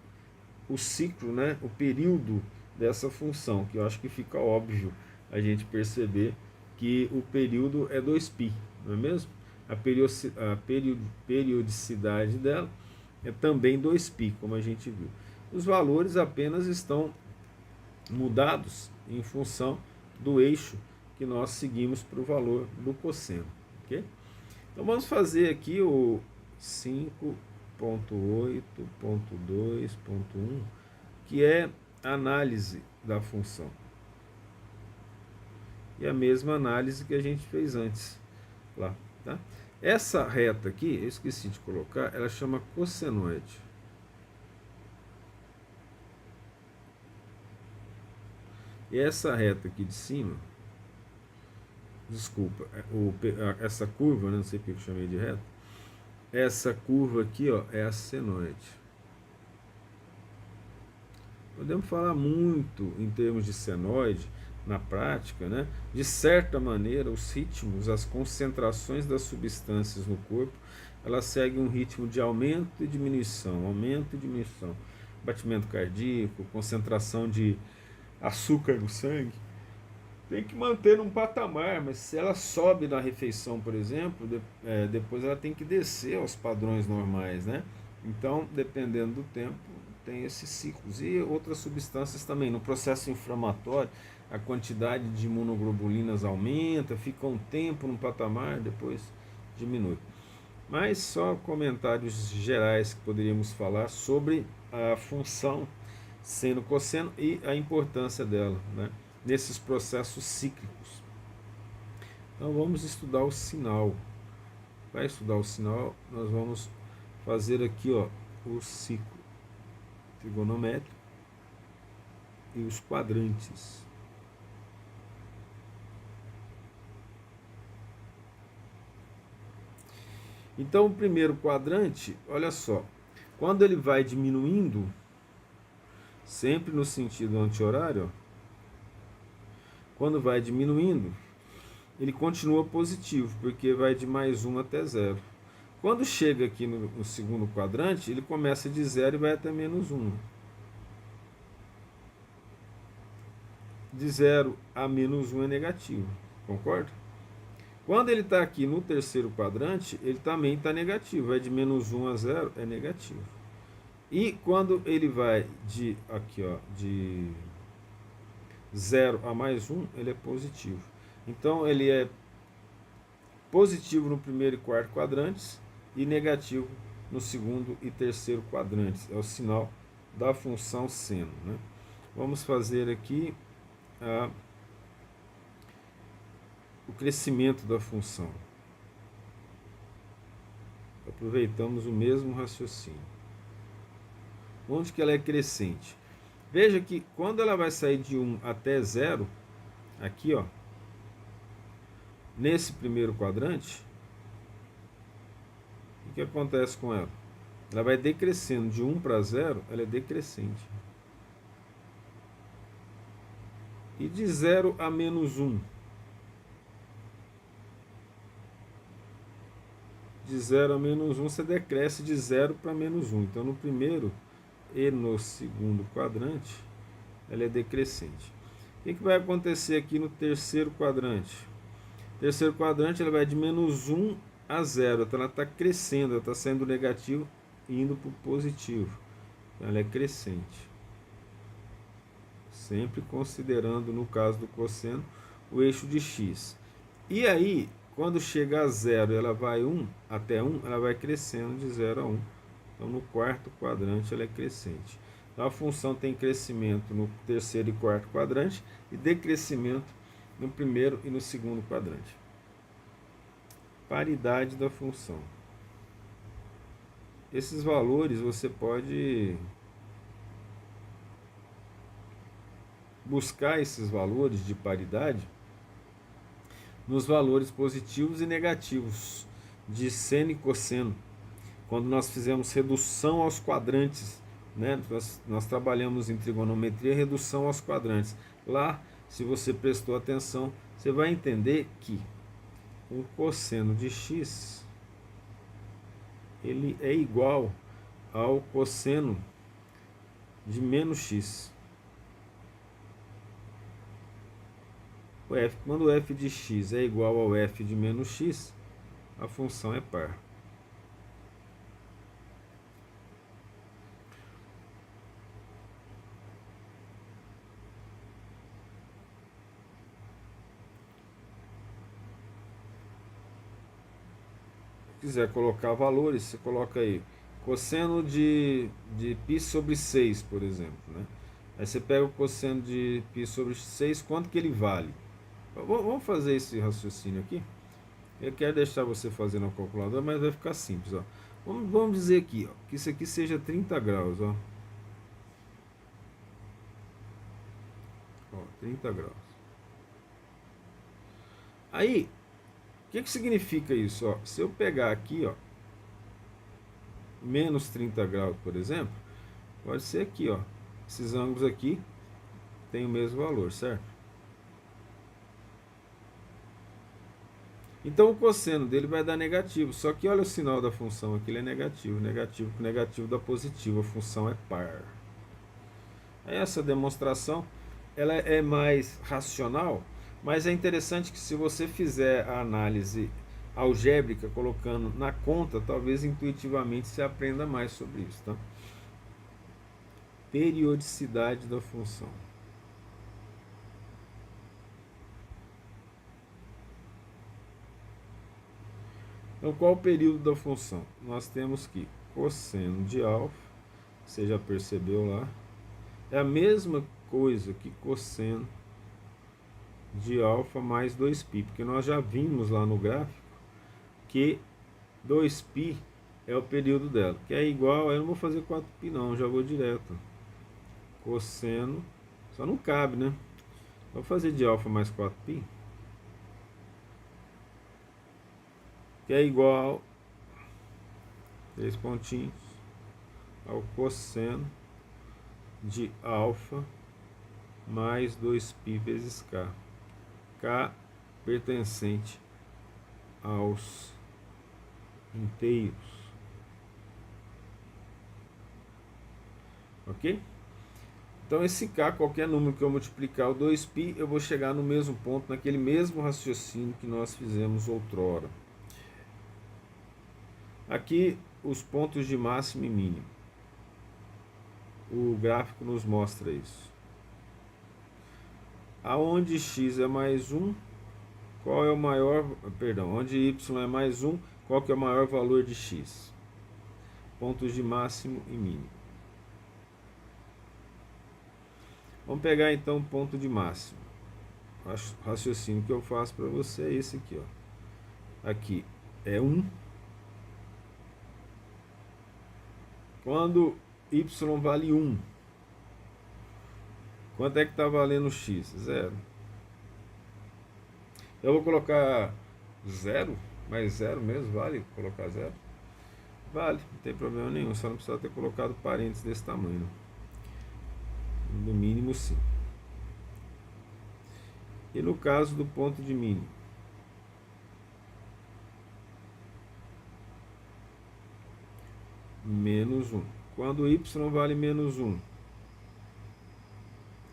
o ciclo, né? O período dessa função, que eu acho que fica óbvio a gente perceber que o período é 2π, não é mesmo? A periodicidade dela é também 2π, como a gente viu. Os valores apenas estão mudados em função do eixo que nós seguimos para o valor do cosseno. Okay? Então vamos fazer aqui o 5.8.2.1, que é a análise da função. E a mesma análise que a gente fez antes lá, tá? Essa reta aqui, eu esqueci de colocar, ela chama cossenoide. E essa reta aqui de cima, desculpa, essa curva, né, não sei porque eu chamei de reta, essa curva aqui, ó, é a senoide. Podemos falar muito em termos de senoide na prática, né? De certa maneira, os ritmos, as concentrações das substâncias no corpo, elas seguem um ritmo de aumento e diminuição, batimento cardíaco, concentração de açúcar no sangue, tem que manter num patamar, mas se ela sobe na refeição, por exemplo, depois ela tem que descer aos padrões normais, né? Então, dependendo do tempo, tem esses ciclos. E outras substâncias também. No processo inflamatório, a quantidade de imunoglobulinas aumenta, fica um tempo num patamar, depois diminui. Mas só comentários gerais que poderíamos falar sobre a função seno cosseno e a importância dela, né, nesses processos cíclicos. Então vamos estudar o sinal. Para estudar o sinal, nós vamos fazer aqui, ó, o ciclo trigonométrico e os quadrantes. Então o primeiro quadrante, olha só, quando ele vai diminuindo, sempre no sentido anti-horário, ó, quando vai diminuindo, ele continua positivo, porque vai de mais 1 até 0. Quando chega aqui no segundo quadrante, ele começa de 0 e vai até menos 1. De 0 a menos 1 é negativo, concorda? Quando ele está aqui no terceiro quadrante, ele também está negativo, vai de menos 1 a 0, é negativo. E quando ele vai de, aqui, ó, de 0 a mais 1, ele é positivo. Então ele é positivo no primeiro e quarto quadrantes e negativo no segundo e terceiro quadrantes. É o sinal da função seno, né? Vamos fazer aqui o crescimento da função. Aproveitamos o mesmo raciocínio. Onde que ela é crescente? Veja que quando ela vai sair de 1 até 0, aqui, ó, nesse primeiro quadrante, o que acontece com ela? Ela vai decrescendo de 1 para 0, ela é decrescente. E de 0 a menos 1? De 0 a menos 1, você decresce de 0 para menos 1. Então, no primeiro e no segundo quadrante, ela é decrescente. O que vai acontecer aqui no terceiro quadrante? O terceiro quadrante ela vai de menos 1 a 0, então ela está crescendo, ela está saindo do negativo e indo para o positivo. Então ela é crescente. Sempre considerando, no caso do cosseno, o eixo de x. E aí, quando chega a 0, ela vai 1 até 1, ela vai crescendo de 0 a 1. Então, no quarto quadrante, ela é crescente. Então, a função tem crescimento no terceiro e quarto quadrante e decrescimento no primeiro e no segundo quadrante. Paridade da função. Esses valores você pode buscar esses valores de paridade nos valores positivos e negativos de seno e cosseno. Quando nós fizemos redução aos quadrantes, né? Nós trabalhamos em trigonometria redução aos quadrantes. Lá, se você prestou atenção, você vai entender que o cosseno de x ele é igual ao cosseno de menos x. Quando o f de x é igual ao f de menos x, a função é par. Se quiser colocar valores, você coloca aí cosseno de π sobre 6, por exemplo, né? Aí você pega o cosseno de π sobre 6, quanto que ele vale? Vamos fazer esse raciocínio aqui. Eu quero deixar você fazer na calculadora, mas vai ficar simples, ó. Vamos dizer aqui, ó, que isso aqui seja 30 graus, ó. Ó, 30 graus. Aí, o que significa isso? Ó? Se eu pegar aqui, ó, menos 30 graus, por exemplo, pode ser aqui, ó. Esses ângulos aqui têm o mesmo valor, certo? Então o cosseno dele vai dar negativo. Só que olha o sinal da função aqui, ele é negativo. Negativo com negativo dá positivo. A função é par. Essa demonstração ela é mais racional, mas é interessante que se você fizer a análise algébrica colocando na conta, talvez intuitivamente você aprenda mais sobre isso, tá? Periodicidade da função. Então, qual o período da função? Nós temos que cosseno de alfa, você já percebeu lá, é a mesma coisa que cosseno de alfa mais 2π, porque nós já vimos lá no gráfico que 2π é o período dela, que é igual, eu não vou fazer 4π não, já vou direto. Cosseno, só não cabe, né? Vou fazer de alfa mais 4π, que é igual, 3 pontinhos, ao cosseno de alfa mais 2π vezes k. K pertencente aos inteiros. Ok? Então esse k, qualquer número que eu multiplicar o 2π, eu vou chegar no mesmo ponto, naquele mesmo raciocínio que nós fizemos outrora. Aqui os pontos de máximo e mínimo. O gráfico nos mostra isso. Aonde x é mais 1, qual é o maior, perdão, onde y é mais 1, qual que é o maior valor de x? Pontos de máximo e mínimo. Vamos pegar então o ponto de máximo. O raciocínio que eu faço para você é esse aqui, ó. Aqui é 1. Quando y vale 1, quanto é que está valendo x? 0. Eu vou colocar 0, mas 0 mesmo, vale colocar 0? Vale, não tem problema nenhum, só não precisa ter colocado parênteses desse tamanho. No mínimo sim. E no caso do ponto de mínimo? Menos 1. Quando y vale menos 1,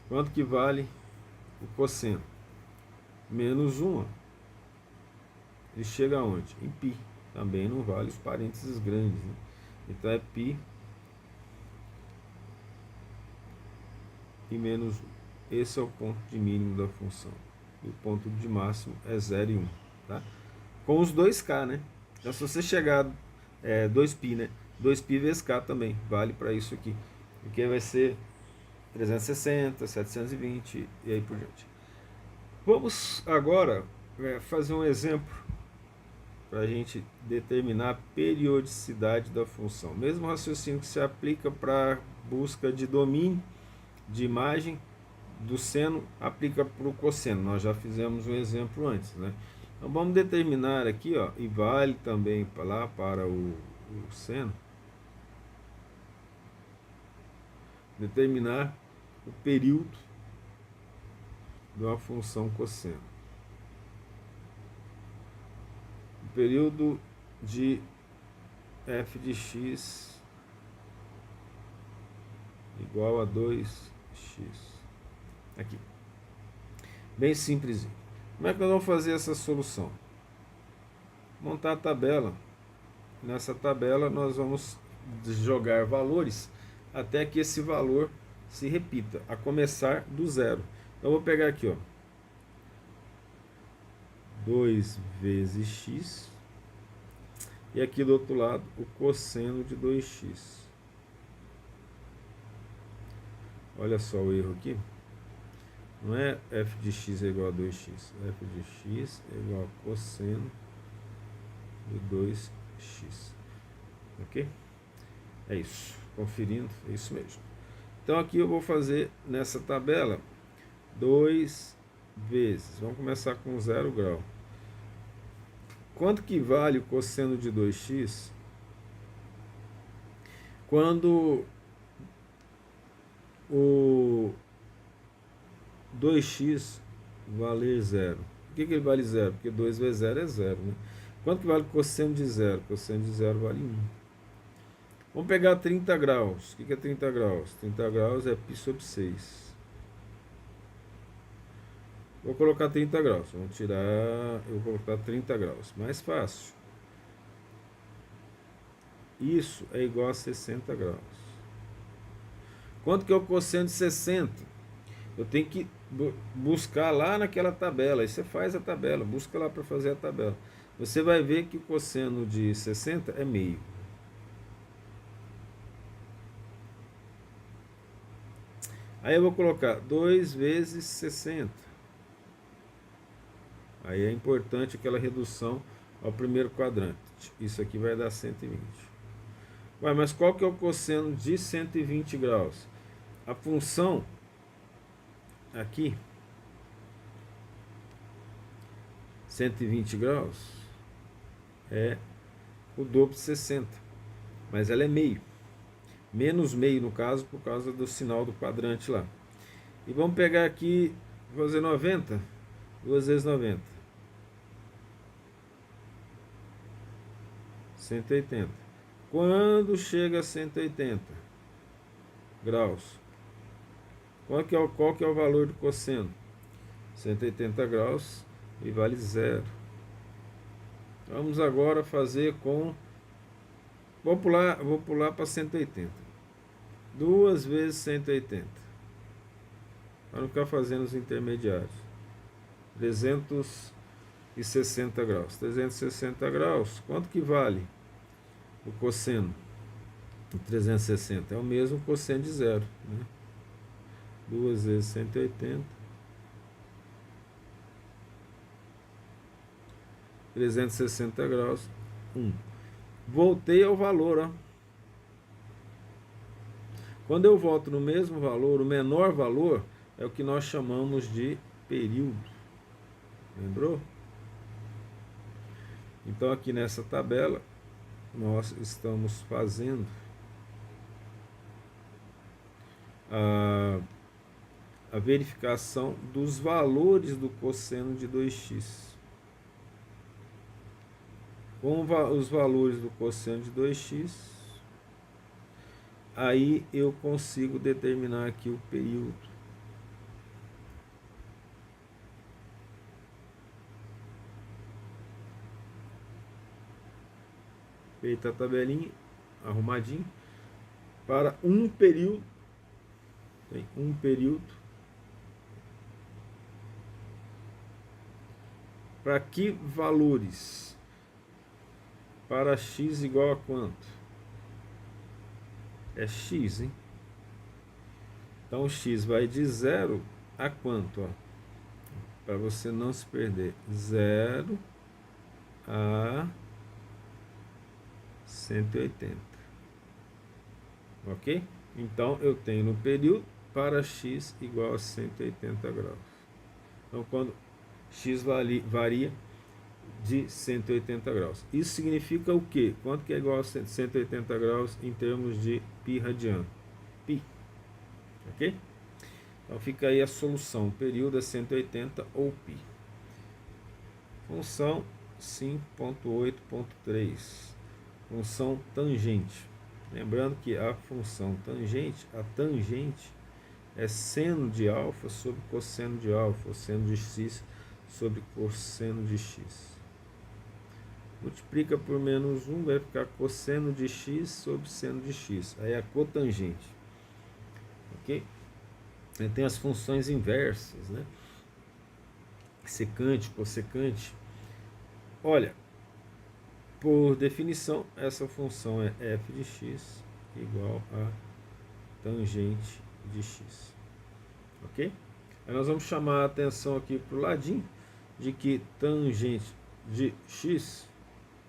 Quanto que vale o cosseno? Menos 1. Ele chega aonde? Em π. Também não vale os parênteses grandes, né? Então é π e menos 1. Esse é o ponto de mínimo da função. E o ponto de máximo é 0 e 1. Tá? Com os 2k, né? Então se você chegar 2π, né? 2π vezes k também vale para isso aqui. Porque vai ser 360, 720 e aí por diante. Vamos agora fazer um exemplo para a gente determinar a periodicidade da função. Mesmo raciocínio que se aplica para busca de domínio de imagem do seno, aplica para o cosseno. Nós já fizemos um exemplo antes, né? Então vamos determinar aqui, ó, e vale também lá para o seno, determinar o período de uma função cosseno. O período de f de x igual a 2x. Aqui. Bem simples. Como é que nós vamos fazer essa solução? Montar a tabela. Nessa tabela nós vamos jogar valores até que esse valor se repita, a começar do zero. Então eu vou pegar aqui, ó, 2 vezes x, e aqui do outro lado o cosseno de 2x. Olha só o erro aqui. Não é f de x é igual a 2x. F de x é igual a cosseno de 2x. Ok? É isso. Conferindo, é isso mesmo. Então aqui eu vou fazer nessa tabela 2 vezes. Vamos começar com 0 grau. Quanto que vale o cosseno de 2x quando o 2x valer 0? Por que ele vale 0? Porque 2 vezes 0 é 0, né? Quanto que vale o cosseno de 0? O cosseno de 0 vale 1. Vamos pegar 30 graus. O que é 30 graus? 30 graus é π sobre 6. Vou colocar 30 graus. Vamos tirar... Eu vou colocar 30 graus. Mais fácil. Isso é igual a 60 graus. Quanto que é o cosseno de 60? Eu tenho que buscar lá naquela tabela. Aí você faz a tabela. Busca lá para fazer a tabela. Você vai ver que o cosseno de 60 é meio. Aí eu vou colocar 2 vezes 60. Aí é importante aquela redução ao primeiro quadrante. Isso aqui vai dar 120. Ué, mas qual que é o cosseno de 120 graus? A função aqui, 120 graus, é o dobro de 60. Mas ela é meio. Menos meio no caso, por causa do sinal do quadrante lá. E vamos pegar aqui, fazer 90. 2 vezes 90. 180. Quando chega a 180 graus, qual que é o valor do cosseno? 180 graus e vale 0. Vamos agora fazer com... Vou pular para 180. 2 vezes 180. Para não ficar fazendo os intermediários. 360 graus. 360 graus. Quanto que vale o cosseno de 360? É o mesmo cosseno de 0. Né? 2 vezes 180. 360 graus. 1. Voltei ao valor, ó. Quando eu volto no mesmo valor, o menor valor é o que nós chamamos de período. Lembrou? Então aqui nessa tabela nós estamos fazendo a verificação dos valores do cosseno de 2x. Com os valores do cosseno de 2x, aí eu consigo determinar aqui o período. feita a tabelinha, arrumadinho, para um período, tem um período, para que valores? Para x igual a quanto? É x, hein? Então o x vai de 0 a quanto? Para você não se perder. 0 a 180. Ok? Então eu tenho no período para x igual a 180 graus. Então quando x varia de 180 graus. Isso significa o quê? Quanto que é igual a 180 graus em termos de π radiano? Π. Ok? Então fica aí a solução. O período é 180 ou π. Função 5.8.3. Função tangente. Lembrando que a função tangente, a tangente é seno de alfa sobre cosseno de alfa, ou seno de x sobre cosseno de x. Multiplica por menos 1, vai ficar cosseno de x sobre seno de x. Aí é a cotangente. Ok? Aí tem as funções inversas, né? Secante, cossecante. Olha, por definição, essa função é f de x igual a tangente de x. Ok? Aí nós vamos chamar a atenção aqui para o ladinho de que tangente de x,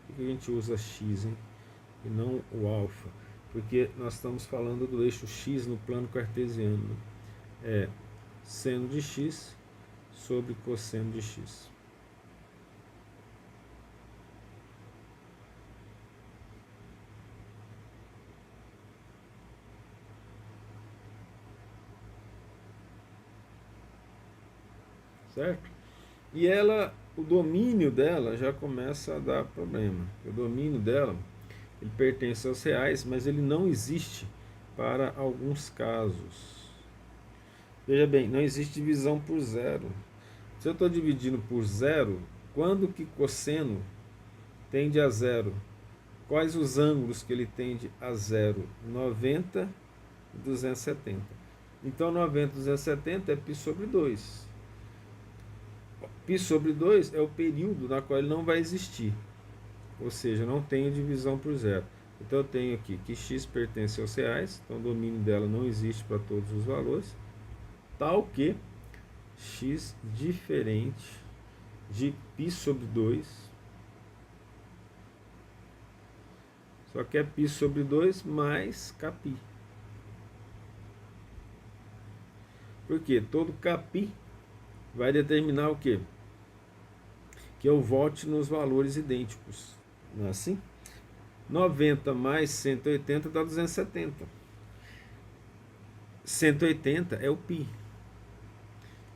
por que a gente usa x, hein? E não o alfa? Porque nós estamos falando do eixo x no plano cartesiano, né? É seno de x sobre cosseno de x. Certo? E ela, o domínio dela já começa a dar problema. O domínio dela, ele pertence aos reais, mas ele não existe para alguns casos. Veja bem, não existe divisão por zero. Se eu estou dividindo por zero, quando que cosseno tende a zero? Quais os ângulos que ele tende a zero? 90 e 270. Então 90 e 270 é π sobre 2. Π sobre 2 é o período na qual ele não vai existir. Ou seja, não tenho divisão por zero. Então eu tenho aqui que x pertence aos reais, então o domínio dela não existe para todos os valores, tal que x diferente de π sobre 2, só que é π sobre 2 mais κπ. Porque todo κπ vai determinar o quê? Que eu volte nos valores idênticos. Não é assim? 90 mais 180 dá 270. 180 é o π.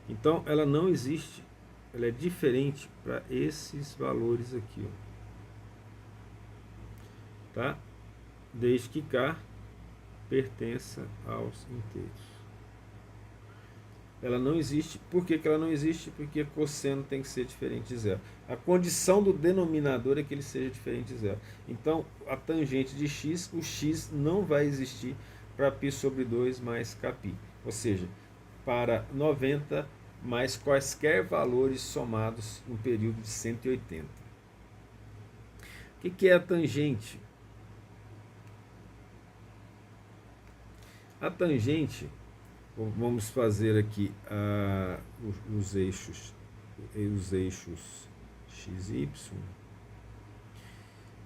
Então ela não existe, ela é diferente para esses valores aqui, ó. Tá? Desde que K pertença aos inteiros. Ela não existe. Por que ela não existe? Porque cosseno tem que ser diferente de zero. A condição do denominador é que ele seja diferente de zero. Então a tangente de x, o x não vai existir para π sobre 2 mais κπ. Ou seja, para 90 mais quaisquer valores somados no período de 180. O que é a tangente? A tangente, vamos fazer aqui os eixos x e y.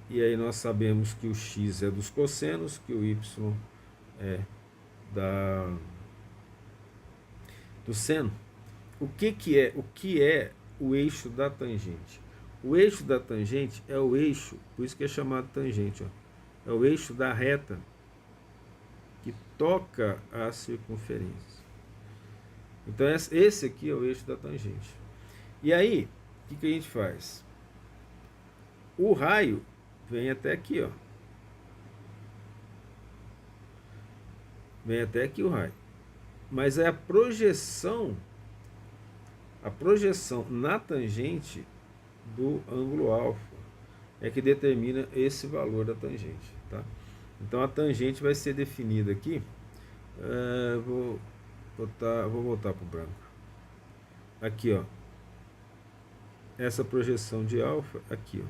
E aí nós sabemos que o x é dos cossenos, que o y é do seno. O que é o eixo da tangente? O eixo da tangente é o eixo, por isso que é chamado tangente, ó, é o eixo da reta que toca a circunferência. Então esse aqui é o eixo da tangente. E aí, o que a gente faz? O raio vem até aqui, ó. Vem até aqui o raio. Mas é a projeção na tangente do ângulo alfa. é que determina esse valor da tangente, tá? Então a tangente vai ser definida aqui. Vou voltar para o branco. Aqui, ó. Essa projeção de alfa, aqui, ó.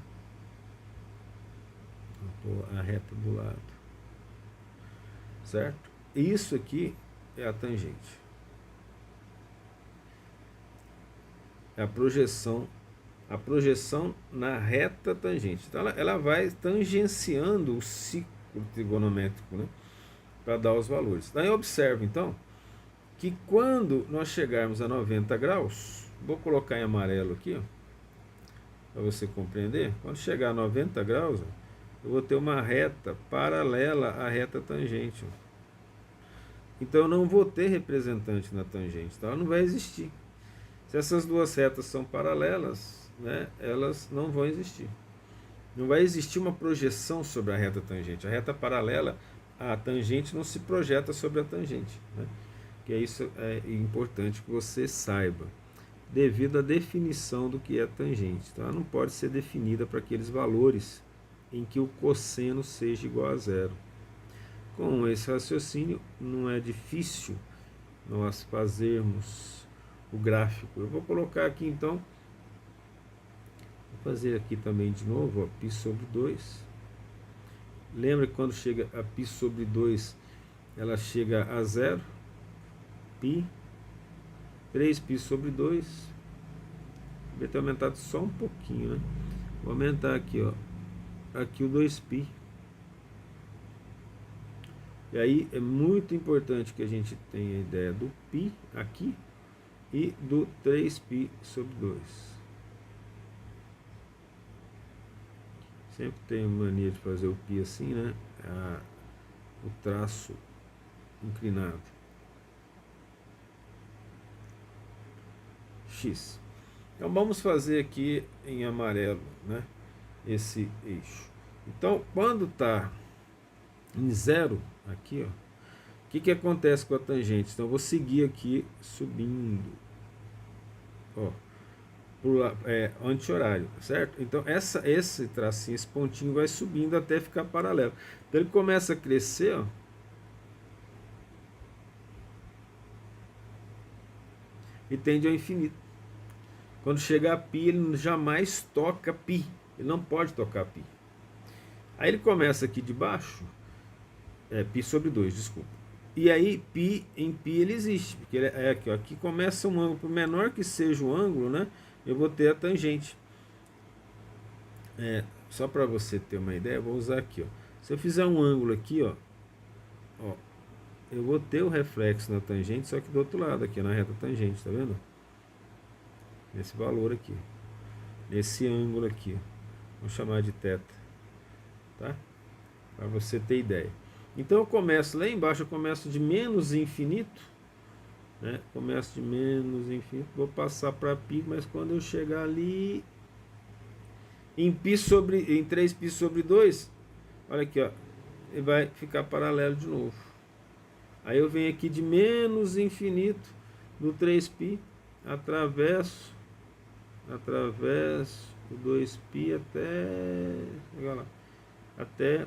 Vou pôr a reta do lado. Certo? Isso aqui é a tangente. É a projeção na reta tangente. Então ela vai tangenciando o ciclo trigonométrico, né, para dar os valores. Daí observe então que quando nós chegarmos a 90 graus, vou colocar em amarelo aqui, para você compreender. Quando chegar a 90 graus, eu vou ter uma reta paralela à reta tangente. Então eu não vou ter representante na tangente, então ela não vai existir. Se essas duas retas são paralelas, né, elas não vão existir. Não vai existir uma projeção sobre a reta tangente. A reta paralela à tangente não se projeta sobre a tangente, né? Que é isso é importante que você saiba, devido à definição do que é tangente. Então, ela não pode ser definida para aqueles valores em que o cosseno seja igual a zero. Com esse raciocínio, não é difícil nós fazermos o gráfico. Eu vou colocar aqui então, vou fazer aqui também de novo, ó, π sobre 2. Lembra que quando chega a π sobre 2, ela chega a zero. Π, 3π sobre 2. Devia ter aumentado só um pouquinho, né? Vou aumentar aqui, ó. Aqui o 2π. E aí é muito importante que a gente tenha a ideia do π aqui e do 3π sobre 2. Sempre tenho mania de fazer o π assim, né? O traço inclinado. X. Então vamos fazer aqui em amarelo, né, esse eixo. Então quando está em zero, aqui, ó, o que acontece com a tangente? Então eu vou seguir aqui subindo, ó, anti-horário, certo? Então esse tracinho, esse pontinho vai subindo até ficar paralelo. Então ele começa a crescer, ó, e tende ao infinito. Quando chegar a π, ele jamais toca π. Ele não pode tocar π. Aí ele começa aqui de baixo, π sobre 2, desculpa. E aí π em π ele existe, porque ele é aqui, ó, aqui começa um ângulo, por menor que seja o ângulo, né, eu vou ter a tangente. Só para você ter uma ideia, eu vou usar aqui, ó. Se eu fizer um ângulo aqui, ó, eu vou ter o reflexo na tangente, só que do outro lado aqui, na reta tangente, tá vendo? Nesse valor aqui, nesse ângulo aqui, vamos chamar de θ, tá? Para você ter ideia. Então eu começo lá embaixo, eu começo de menos infinito, né? Começo de menos infinito, vou passar para π, mas quando eu chegar ali em 3π sobre 2, olha aqui, ó, ele vai ficar paralelo de novo. Aí eu venho aqui de menos infinito do 3π, atravesso o 2π até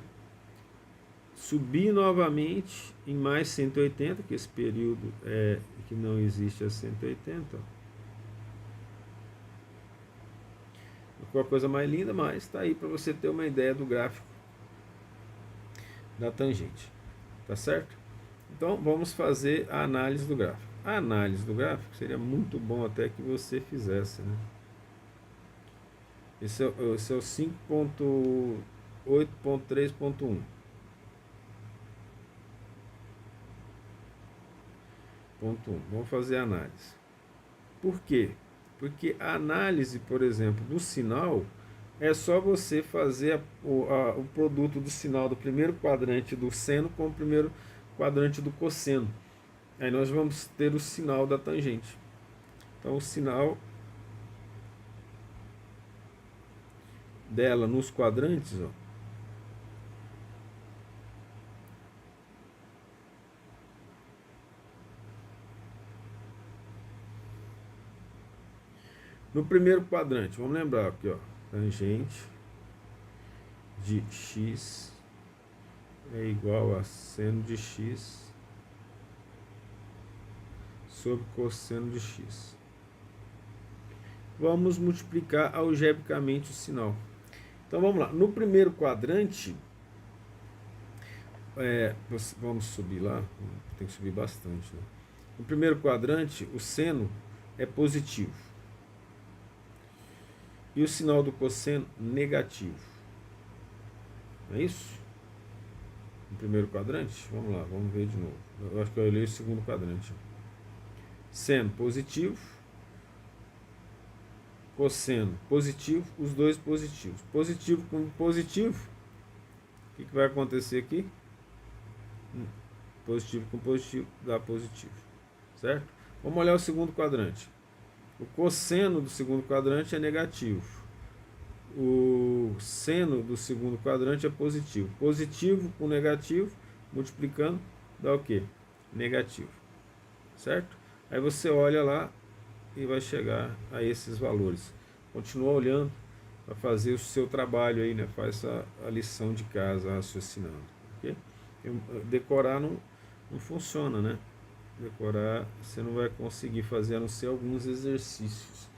subir novamente em mais 180, que esse período é que não existe a 180. Ficou a coisa mais linda, mas está aí para você ter uma ideia do gráfico da tangente, tá certo? Então vamos fazer a análise do gráfico. A análise do gráfico seria muito bom até que você fizesse, né? Esse é o 5.8.3.1. Ponto 1. Vamos fazer a análise. Por quê? Porque a análise, por exemplo, do sinal é só você fazer o produto do sinal do primeiro quadrante do seno com o primeiro quadrante do cosseno. Aí nós vamos ter o sinal da tangente. Então o sinal dela nos quadrantes, ó, no primeiro quadrante, vamos lembrar aqui, ó, tangente de x é igual a seno de x sobre cosseno de x. Vamos multiplicar algebricamente o sinal. Então vamos lá. No primeiro quadrante, vamos subir lá, tem que subir bastante, né? No primeiro quadrante, o seno é positivo e o sinal do cosseno negativo. Não é isso? No primeiro quadrante, vamos lá, vamos ver de novo. Eu acho que eu olhei o segundo quadrante. Seno positivo, cosseno positivo, os dois positivos. Positivo com positivo, o que vai acontecer aqui? Positivo com positivo dá positivo, certo? Vamos olhar o segundo quadrante. O cosseno do segundo quadrante é negativo. O seno do segundo quadrante é positivo. Positivo com negativo, multiplicando, dá o quê? Negativo, certo? Aí você olha lá e vai chegar a esses valores. Continua olhando para fazer o seu trabalho aí, né? Faz a lição de casa raciocinando, ok? Decorar não funciona, né? Decorar você não vai conseguir fazer, a não ser alguns exercícios.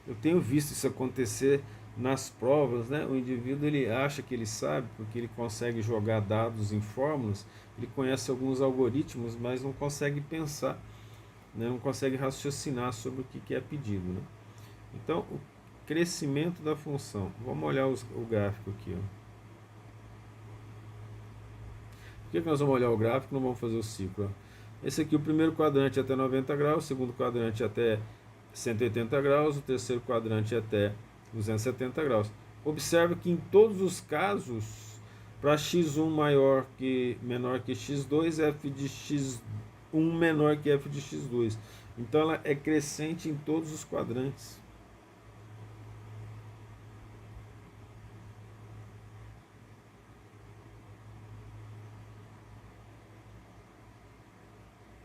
Eu tenho visto isso acontecer nas provas, né? O indivíduo ele acha que ele sabe porque ele consegue jogar dados em fórmulas, ele conhece alguns algoritmos, mas não consegue pensar, né? Não consegue raciocinar sobre o que é pedido, né? Então, o crescimento da função. Vamos olhar o gráfico aqui, ó. Por que nós vamos olhar o gráfico e não vamos fazer o ciclo? Esse aqui, o primeiro quadrante é até 90 graus, o segundo quadrante é até 180 graus, o terceiro quadrante é até 270 graus. Observe que em todos os casos, para x1 menor que x2, f de x1 menor que f de x2. Então ela é crescente em todos os quadrantes.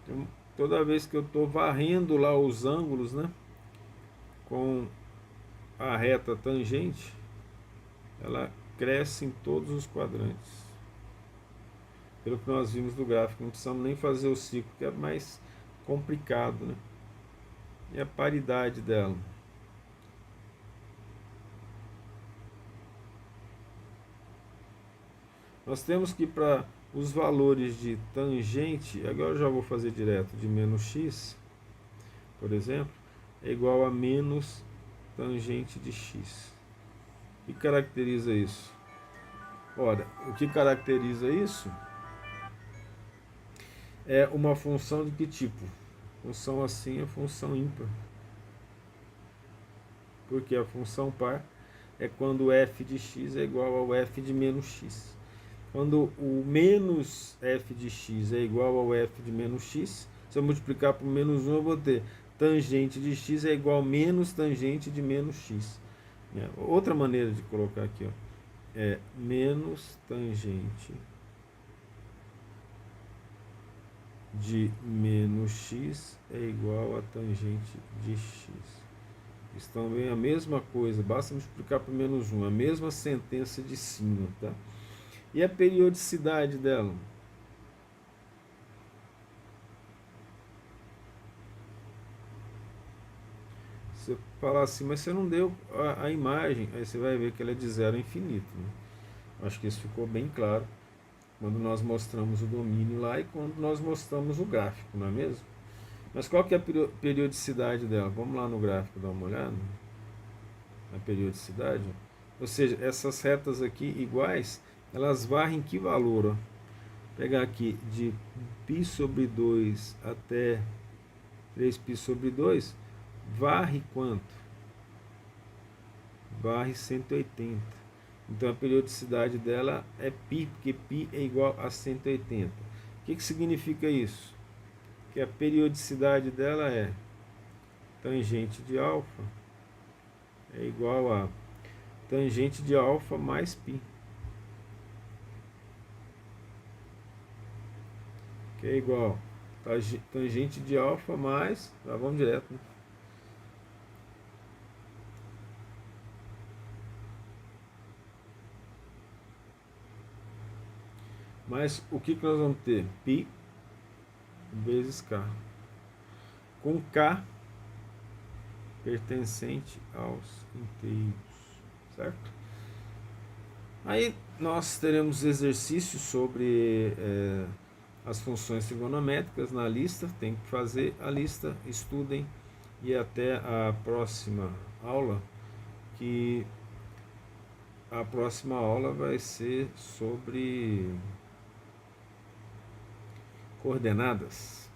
Então, toda vez que eu estou varrendo lá os ângulos, né, com a reta tangente, ela cresce em todos os quadrantes. Pelo que nós vimos do gráfico, não precisamos nem fazer o ciclo, que é mais complicado, né? E a paridade dela. Nós temos que para os valores de tangente, agora eu já vou fazer direto, de menos x, por exemplo, é igual a menos tangente de x. O que caracteriza isso? Ora, o que caracteriza isso é uma função de que tipo? Função assim é função ímpar. Porque a função par é quando f de x é igual ao f de menos x. Quando o menos f de x é igual ao f de menos x, se eu multiplicar por menos 1, eu vou ter tangente de x é igual a menos tangente de menos x. Outra maneira de colocar aqui, ó, é menos tangente de menos x é igual a tangente de x. Isso também é a mesma coisa, basta multiplicar por menos 1, a mesma sentença de cima, tá? E a periodicidade dela? Você falar assim, mas você não deu a imagem, aí você vai ver que ela é de 0 a infinito, né? Acho que isso ficou bem claro quando nós mostramos o domínio lá e quando nós mostramos o gráfico, não é mesmo? Mas qual que é a periodicidade dela? Vamos lá no gráfico dar uma olhada na periodicidade. Ou seja, essas retas aqui iguais, elas varrem que valor? Ó? Vou pegar aqui de π sobre 2 até 3π sobre 2, varre quanto? Varre 180. Então a periodicidade dela é π, porque π é igual a 180. O que significa isso? Que a periodicidade dela é tangente de alfa é igual a tangente de alfa mais π. Que é igual a tangente de alfa mais... vamos direto, né? Mas o que nós vamos ter? Π vezes K. Com K pertencente aos inteiros, certo? Aí nós teremos exercícios sobre as funções trigonométricas na lista. Tem que fazer a lista, estudem, e até a próxima aula, que a próxima aula vai ser sobre coordenadas.